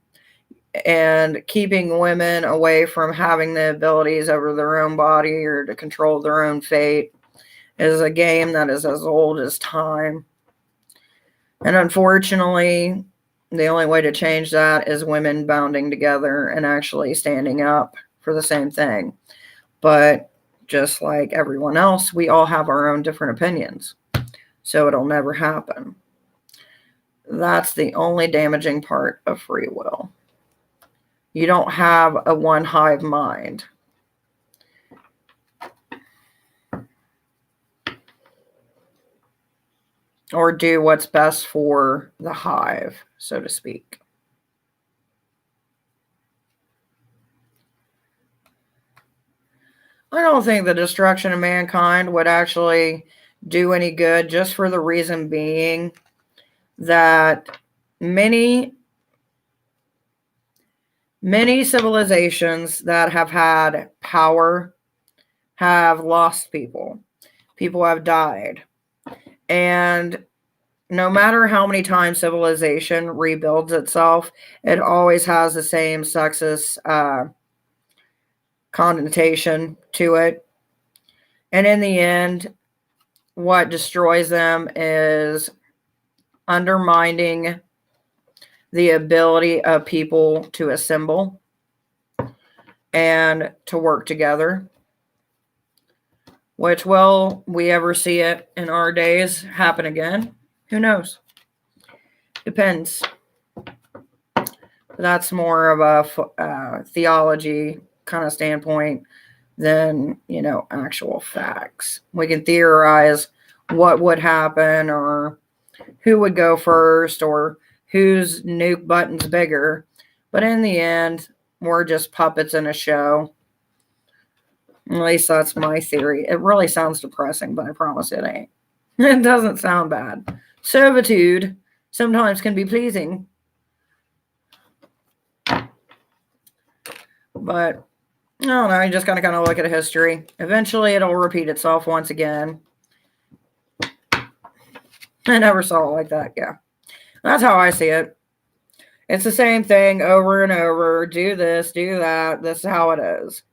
And keeping women away from having the abilities over their own body or to control their own fate is a game that is as old as time. And unfortunately, the only way to change that is women bounding together and actually standing up for the same thing. But just like everyone else, we all have our own different opinions. So it'll never happen. That's the only damaging part of free will. You don't have a one hive mind. Or do what's best for the hive, so to speak. I don't think the destruction of mankind would actually do any good, just for the reason being that many civilizations that have had power have lost people. People have died. And no matter how many times civilization rebuilds itself, it always has the same sexist connotation to it. And in the end, what destroys them is undermining the ability of people to assemble and to work together. Which, will we ever see it in our days happen again? Who knows? Depends. That's more of a theology kind of standpoint than, you know, actual facts. We can theorize what would happen or who would go first or whose nuke button's bigger. But in the end, we're just puppets in a show. At least that's my theory. It really sounds depressing, but I promise it ain't. It doesn't sound bad. Servitude sometimes can be pleasing. But I don't know. You just gotta kind of look at history. Eventually, it'll repeat itself once again. I never saw it like that. Yeah, that's how I see it. It's the same thing over and over. Do this, do that. This is how it is.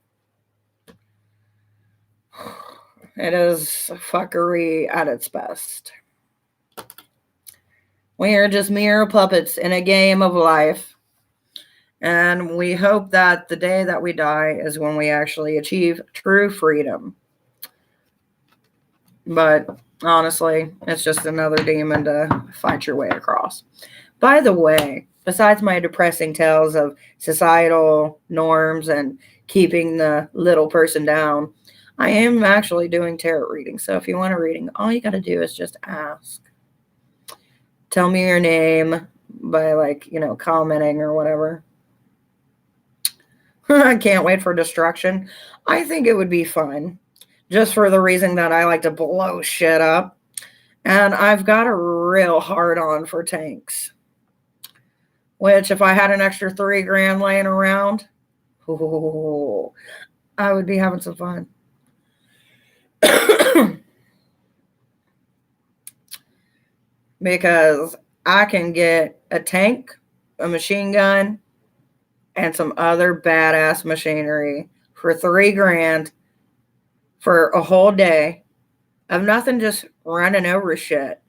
It is fuckery at its best. We are just mere puppets in a game of life. And we hope that the day that we die is when we actually achieve true freedom. But honestly, it's just another demon to fight your way across. By the way, besides my depressing tales of societal norms and keeping the little person down, I am actually doing tarot readings. So if you want a reading, all you got to do is just ask. Tell me your name by commenting or whatever. I can't wait for destruction. I think it would be fun. Just for the reason that I like to blow shit up. And I've got a real hard on for tanks. Which, if I had an extra $3,000 laying around, I would be having some fun. Because I can get a tank, a machine gun, and some other badass machinery for $3,000 for a whole day of nothing, just running over shit.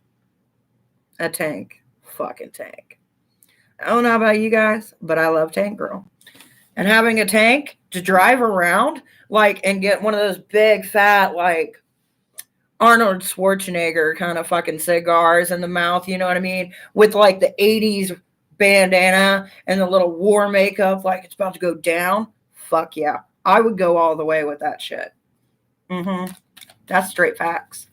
A tank. Fucking tank. I don't know about you guys, but I love Tank Girl. And having a tank to drive around, and get one of those big, fat, Arnold Schwarzenegger kind of fucking cigars in the mouth, you know what I mean? With, the 80s bandana and the little war makeup, it's about to go down. Fuck yeah. I would go all the way with that shit. That's straight facts.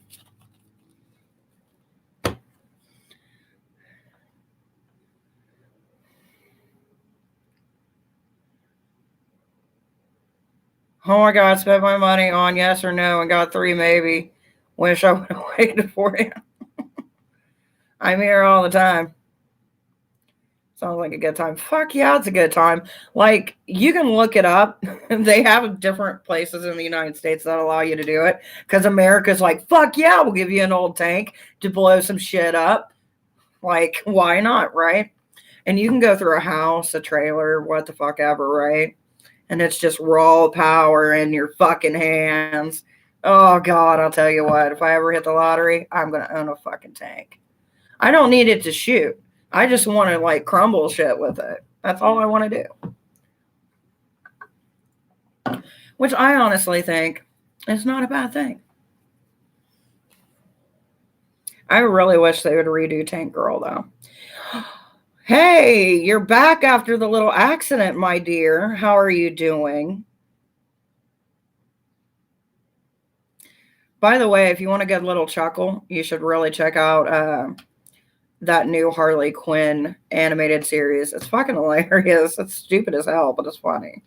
Oh my God, spent my money on yes or no and got 3 maybe. Wish I would have waited for you. I'm here all the time. Sounds like a good time. Fuck yeah, it's a good time. You can look it up. They have different places in the United States that allow you to do it. Because America's fuck yeah, we'll give you an old tank to blow some shit up. Why not, right? And you can go through a house, a trailer, what the fuck ever, right? And it's just raw power in your fucking hands. Oh, God, I'll tell you what. If I ever hit the lottery, I'm going to own a fucking tank. I don't need it to shoot. I just want to, crumble shit with it. That's all I want to do. Which I honestly think is not a bad thing. I really wish they would redo Tank Girl, though. Hey, you're back after the little accident, my dear. How are you doing? By the way, if you want a good little chuckle, you should really check out that new Harley Quinn animated series. It's fucking hilarious. It's stupid as hell, but it's funny.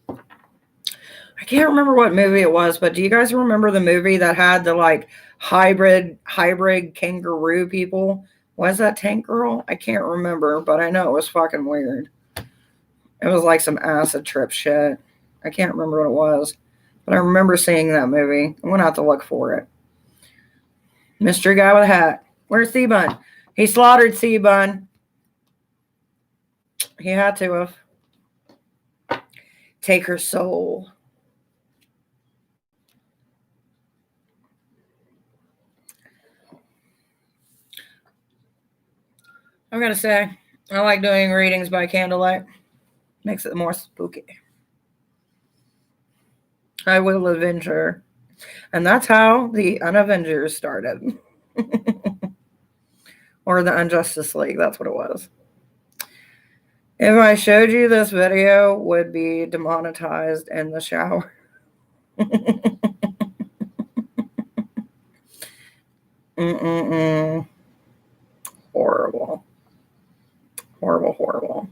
I can't remember what movie it was, but do you guys remember the movie that had the hybrid kangaroo people? Was that Tank Girl? I can't remember, but I know it was fucking weird. It was some acid trip shit. I can't remember what it was, but I remember seeing that movie. I'm gonna have to look for it. Mystery guy with a hat. Where's C-Bun? He slaughtered C-Bun. He had to have. Take her soul. I'm gonna say, I like doing readings by candlelight. Makes it more spooky. I will avenge her. And that's how the Unavengers started. Or the Unjustice League, that's what it was. If I showed you this video, would be demonetized in the shower. Horrible. Horrible, horrible.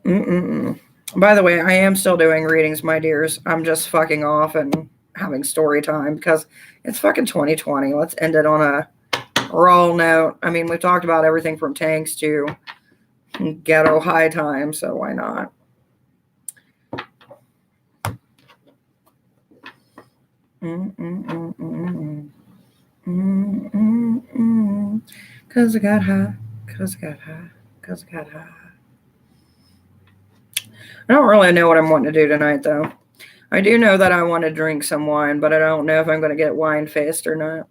Mm-mm. By the way, I am still doing readings, my dears. I'm just fucking off and having story time because it's fucking 2020. Let's end it on a roll note. I mean, we've talked about everything from tanks to ghetto high time, so why not? Cause I got high, cause I got high, cause I got high. I don't really know what I'm wanting to do tonight, though. I do know that I want to drink some wine, but I don't know if I'm going to get wine faced or not.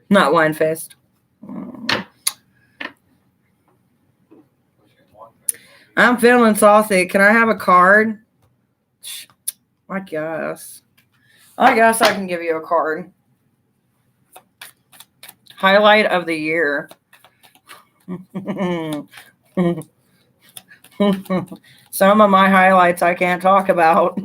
Not wine faced. I'm feeling saucy. Can I have a card? I guess I can give you a card. Highlight of the year. Some of my highlights I can't talk about.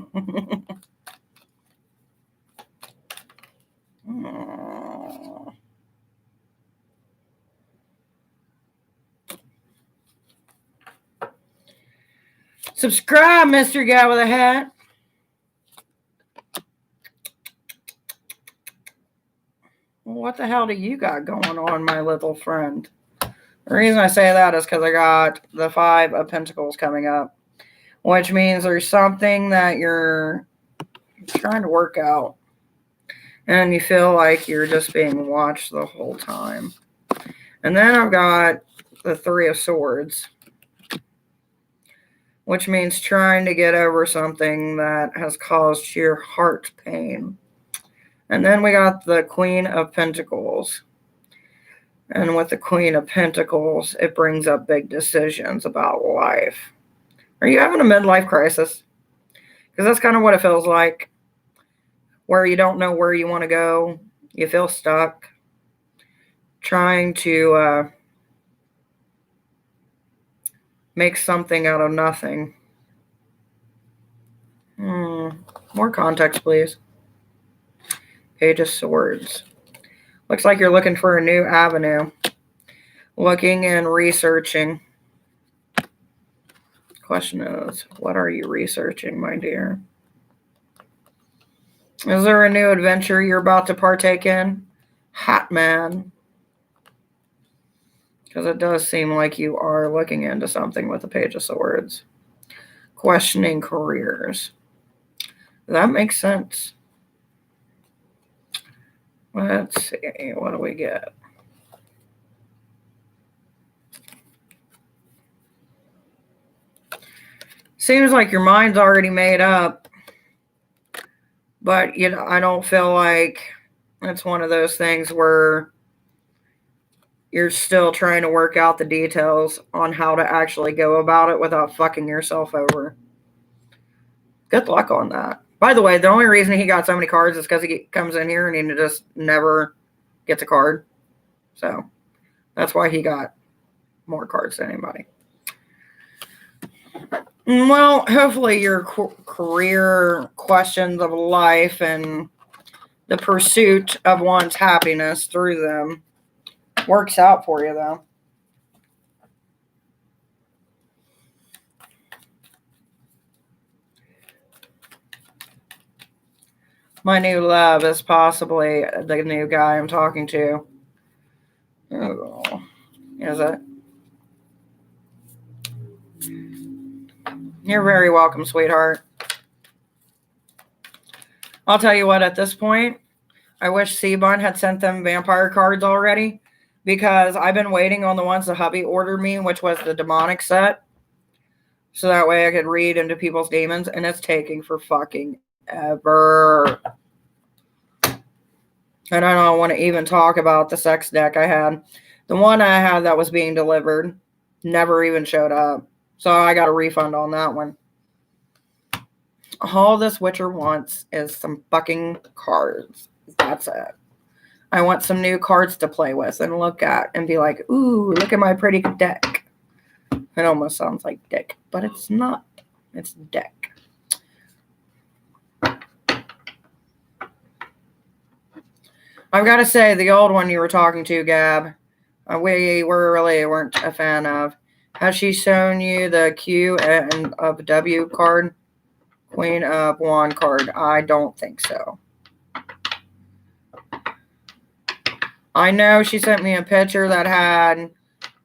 Subscribe, Mr. Guy with a Hat. What the hell do you got going on, my little friend? The reason I say that is because I got the 5 of Pentacles coming up, which means there's something that you're trying to work out, and you feel like you're just being watched the whole time. And then I've got the 3 of Swords, which means trying to get over something that has caused your heart pain. And then we got the Queen of Pentacles. And with the Queen of Pentacles, it brings up big decisions about life. Are you having a midlife crisis? Because that's kind of what it feels like, where you don't know where you want to go. You feel stuck, trying to make something out of nothing. More context, please. Page of Swords. Looks like you're looking for a new avenue. Looking and researching. Question is, what are you researching, my dear? Is there a new adventure you're about to partake in? Hat man. Because it does seem like you are looking into something with the Page of Swords. Questioning careers. That makes sense. Let's see. What do we get? Seems like your mind's already made up. But, I don't feel like it's one of those things where you're still trying to work out the details on how to actually go about it without fucking yourself over. Good luck on that. By the way, the only reason he got so many cards is because he comes in here and he just never gets a card. So that's why he got more cards than anybody. Well, hopefully your career questions of life and the pursuit of one's happiness through them works out for you, though. My new love is possibly the new guy I'm talking to. Oh, is it? You're very welcome, sweetheart. I'll tell you what, at this point, I wish Seabun had sent them vampire cards already, because I've been waiting on the ones the hubby ordered me, which was the demonic set. So that way I could read into people's demons, and it's taking for fucking ever. And I don't want to even talk about the sex deck I had. The one I had that was being delivered never even showed up. So I got a refund on that one. All this Witcher wants is some fucking cards. That's it. I want some new cards to play with and look at and be like, ooh, look at my pretty deck. It almost sounds like dick, but it's not. It's deck. I've got to say, the old one you were talking to, Gab, we really weren't a fan of. Has she shown you the Q and of W card? Queen of Wand card? I don't think so. I know she sent me a picture that had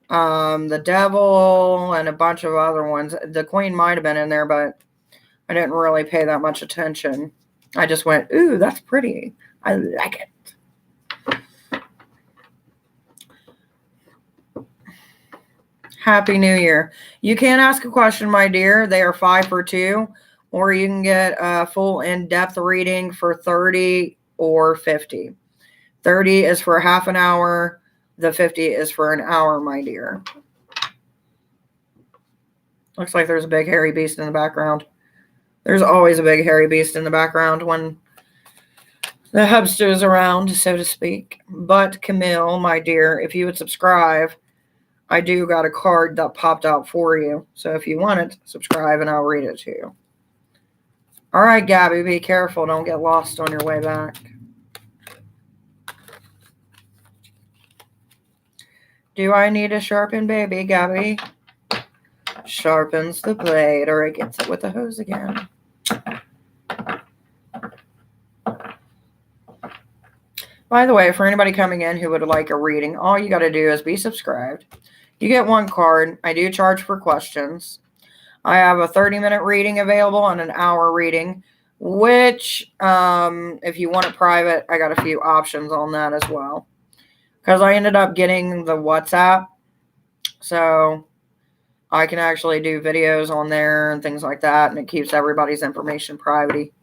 the devil and a bunch of other ones. The queen might have been in there, but I didn't really pay that much attention. I just went, ooh, that's pretty. I like it. Happy New Year. You can ask a question, my dear. They are 5 for 2. Or you can get a full in-depth reading for 30 or 50. 30 is for half an hour. The 50 is for an hour, my dear. Looks like there's a big hairy beast in the background. There's always a big hairy beast in the background when the hubster's around, so to speak. But Camille, my dear, if you would subscribe, I do got a card that popped out for you. So if you want it, subscribe and I'll read it to you. All right, Gabby, be careful. Don't get lost on your way back. Do I need a sharpen, baby, Gabby? Sharpens the blade, or it gets it with the hose again. By the way, for anybody coming in who would like a reading, all you got to do is be subscribed. You get one card. I do charge for questions. I have a 30-minute reading available and an hour reading, which, if you want it private, I got a few options on that as well. Because I ended up getting the WhatsApp, so I can actually do videos on there and things like that, and it keeps everybody's information private.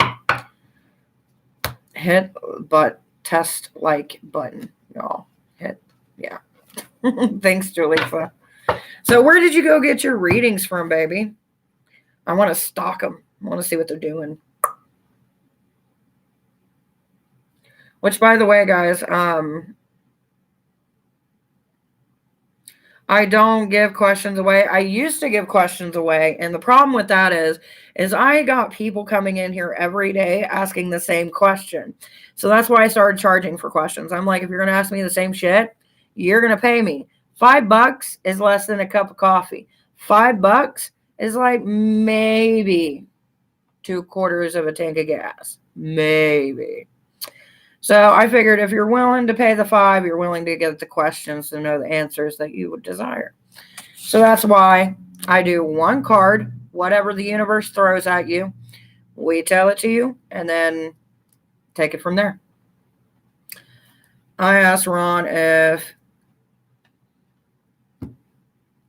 Hit but test like button, y'all. Hit, yeah. Thanks, Julissa. So where did you go get your readings from, baby? I want to stalk them. I want to see what they're doing. Which, by the way, guys, I don't give questions away. I used to give questions away, and the problem with that is I got people coming in here every day asking the same question. So that's why I started charging for questions. I'm like, if you're going to ask me the same shit, you're going to pay me. $5 is less than a cup of coffee. $5 is like maybe 2/4 of a tank of gas. Maybe. So I figured if you're willing to pay the $5, you're willing to get the questions to know the answers that you would desire. So that's why I do one card, whatever the universe throws at you. We tell it to you and then take it from there. I asked Ron if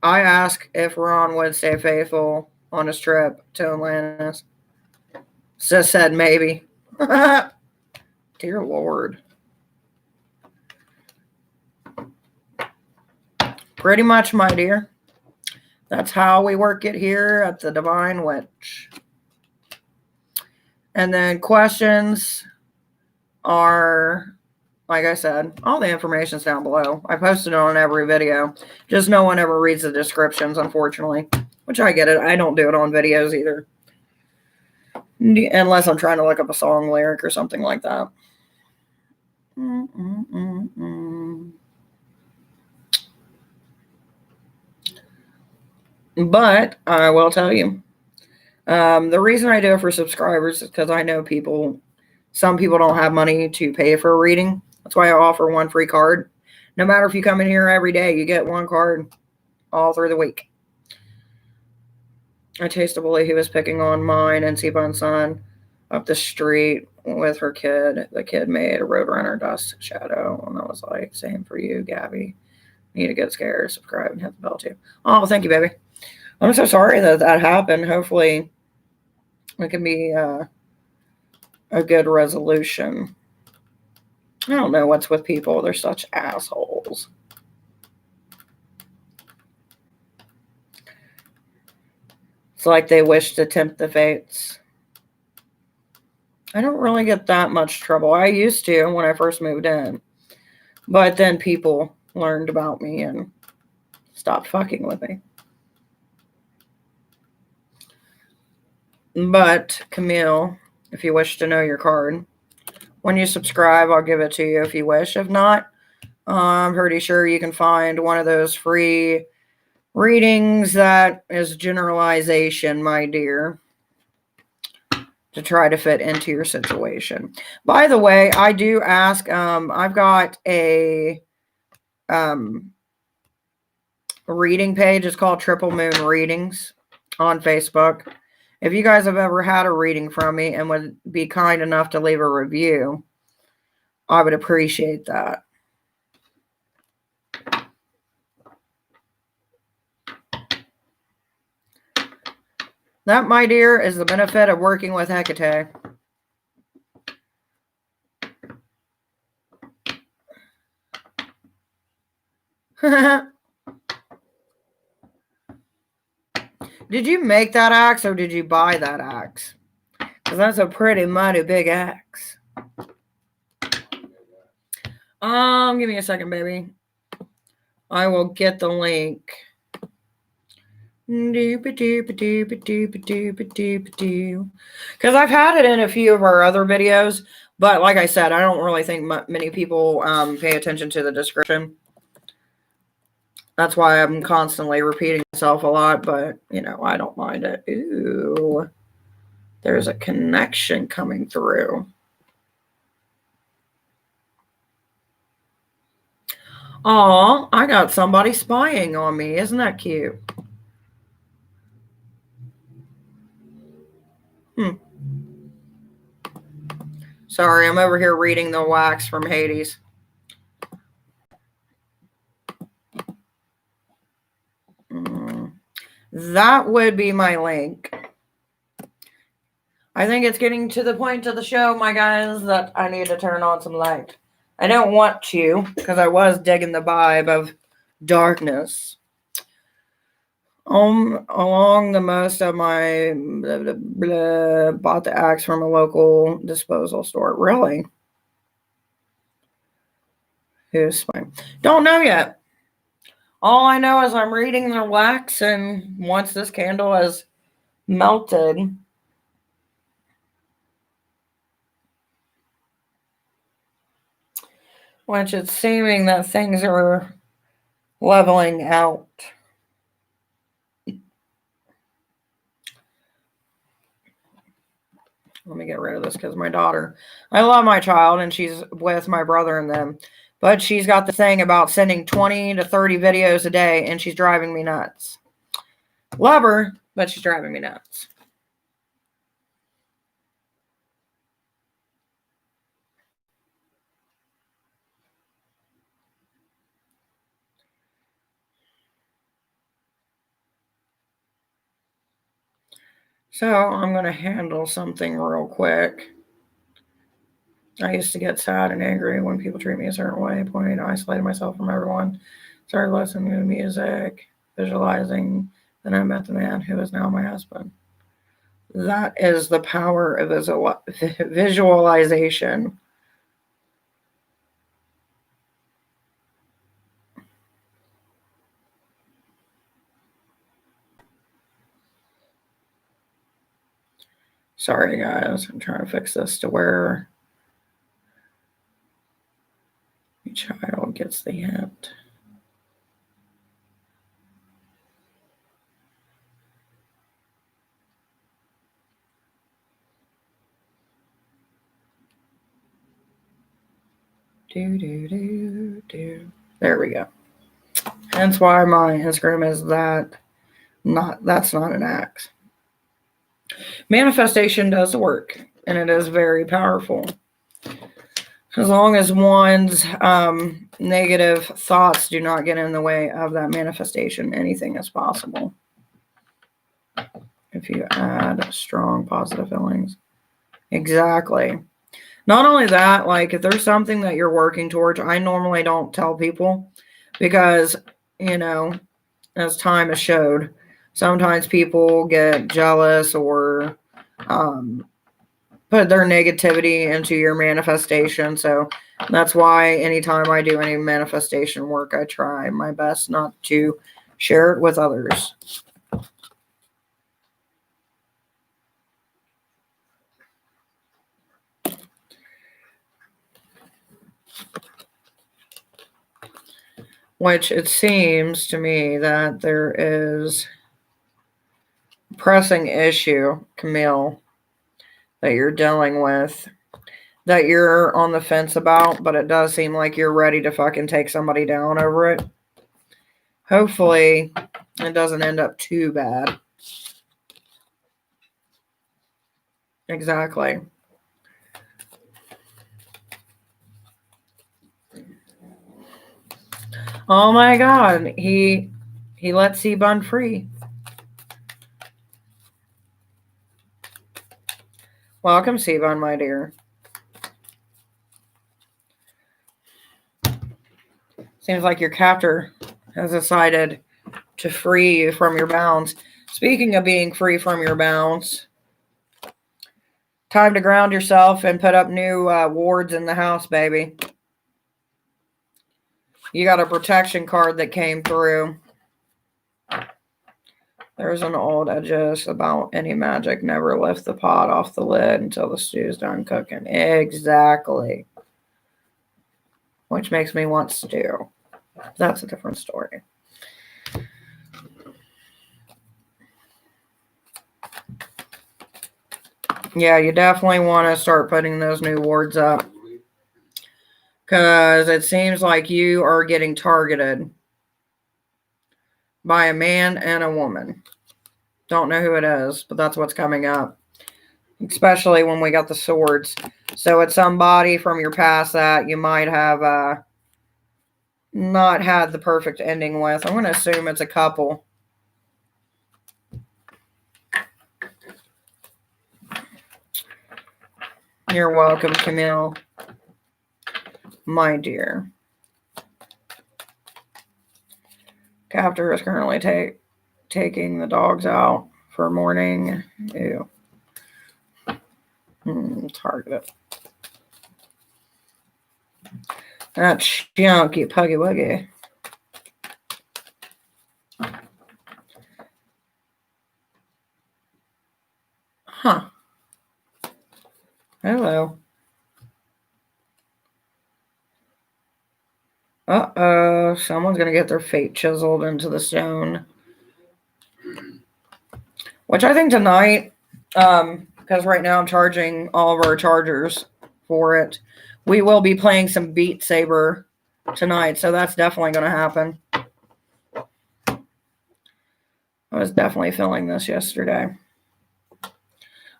Ron would stay faithful on his trip to Atlantis. Sis said maybe. Dear Lord. Pretty much, my dear. That's how we work it here at the Divine Witch. And then questions are, like I said, all the information's down below. I posted it on every video. Just no one ever reads the descriptions, unfortunately. Which I get it. I don't do it on videos either. Unless I'm trying to look up a song lyric or something like that. But I will tell you, the reason I do it for subscribers is because I know some people don't have money to pay for a reading. That's why I offer one free card. No matter if you come in here every day, you get one card all through the week. I taste a bully who was picking on mine and Seabon's son up the street with her kid. The kid made a Roadrunner dust shadow, and I was like, same for you, Gabby. Need to get scared, subscribe, and hit the bell too. Oh, thank you, baby. I'm so sorry that happened. Hopefully it can be a good resolution. I don't know what's with people. They're such assholes. It's like they wish to tempt the fates. I don't really get that much trouble. I used to when I first moved in. But then people learned about me and stopped fucking with me. But, Camille, if you wish to know your card, when you subscribe, I'll give it to you if you wish. If not, I'm pretty sure you can find one of those free readings that is generalization, my dear, to try to fit into your situation. By the way, I do ask, I've got a reading page. It's called Triple Moon Readings on Facebook. If you guys have ever had a reading from me and would be kind enough to leave a review, I would appreciate that. That, my dear, is the benefit of working with Hecate. Did you make that axe or did you buy that axe? Because that's a pretty mighty big axe. Give me a second, baby. I will get the link. Because I've had it in a few of our other videos, but like I said, I don't really think many people pay attention to the description. That's why I'm constantly repeating myself a lot, but, you know, I don't mind it. Ooh, there's a connection coming through. Aw, I got somebody spying on me. Isn't that cute? Sorry, I'm over here reading the wax from Hades. That would be my link. I think it's getting to the point of the show, my guys, that I need to turn on some light. I don't want to, because I was digging the vibe of darkness. Along the most of my bought the axe from a local disposal store. Really? Who's fine? Don't know yet. All I know is I'm reading the wax, and once this candle is melted, which it's seeming that things are leveling out. Let me get rid of this because my daughter, I love my child and she's with my brother and them, but she's got the thing about sending 20 to 30 videos a day and she's driving me nuts. Love her, but she's driving me nuts. So I'm going to handle something real quick. I used to get sad and angry when people treat me a certain way. Point, isolated myself from everyone. Started listening to music, visualizing. Then I met the man who is now my husband. That is the power of visualization. Sorry, guys. I'm trying to fix this to where the child gets the hint. There we go. Hence why my Instagram is that's not an axe. Manifestation does work, and it is very powerful. As long as one's negative thoughts do not get in the way of that manifestation, anything is possible. If you add strong positive feelings. Exactly. Not only that, like if there's something that you're working towards, I normally don't tell people because, you know, as time has showed, sometimes people get jealous or put their negativity into your manifestation. So that's why anytime I do any manifestation work, I try my best not to share it with others. which it seems to me that there is a pressing issue, Camille, that you're dealing with, that you're on the fence about, but it does seem like you're ready to fucking take somebody down over it. Hopefully, it doesn't end up too bad. Exactly. Oh my God, he let C-Bun free. Welcome, C-Bun, my dear. Seems like your captor has decided to free you from your bounds. Speaking of being free from your bounds, time to ground yourself and put up new wards in the house, baby. You got a protection card that came through. There's an old adage about any magic never lift the pot off the lid until the stew's done cooking. Exactly. Which makes me want stew. That's a different story. Yeah, you definitely want to start putting those new wards up. Because it seems like you are getting targeted by a man and a woman. Don't know who it is, but that's what's coming up. Especially when we got the swords. So it's somebody from your past that you might have not had the perfect ending with. I'm going to assume it's a couple. You're welcome, Camille. My dear. Captor is currently taking the dogs out for morning. Ew. Target. That chunky puggy wuggy. Huh. Hello. Uh-oh. Someone's going to get their fate chiseled into the stone. Which I think tonight, because right now I'm charging all of our chargers for it, we will be playing some Beat Saber tonight. So that's definitely going to happen. I was definitely feeling this yesterday.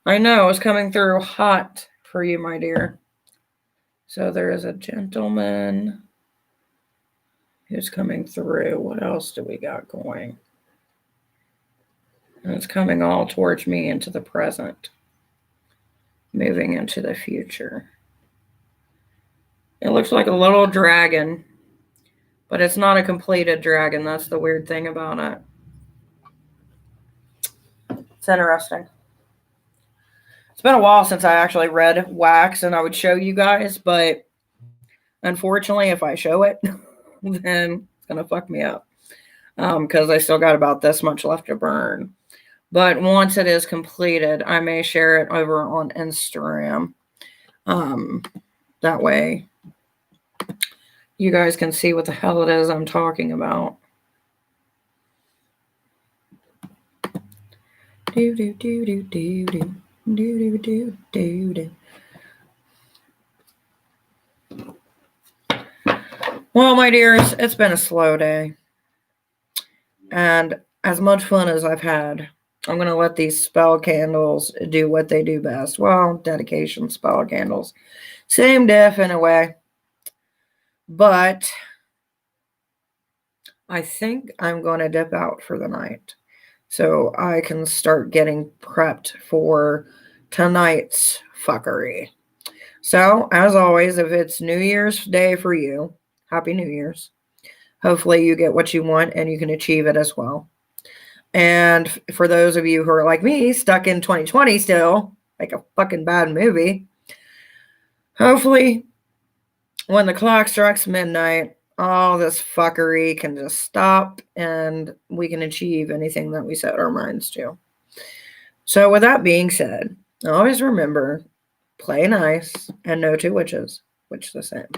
I know, it's coming through hot for you, my dear. So there is a gentleman who's coming through. What else do we got going? And it's coming all towards me into the present. Moving into the future. It looks like a little dragon. But it's not a completed dragon. That's the weird thing about it. It's interesting. It's been a while since I actually read Wax and I would show you guys, but unfortunately, if I show it, then it's going to fuck me up because I still got about this much left to burn. But once it is completed, I may share it over on Instagram. That way, you guys can see what the hell it is I'm talking about. Do do do do do do. Do, do, do, do. Well, my dears, it's been a slow day. And as much fun as I've had, I'm going to let these spell candles do what they do best. Well, dedication spell candles. Same diff in a way. But I think I'm going to dip out for the night. So I can start getting prepped for tonight's fuckery. So, as always, if it's New Year's Day for you, Happy New Year's. Hopefully you get what you want and you can achieve it as well. And for those of you who are like me, stuck in 2020 still, like a fucking bad movie, hopefully when the clock strikes midnight, all this fuckery can just stop and we can achieve anything that we set our minds to. So with that being said, always remember, play nice and no two witches, which the same.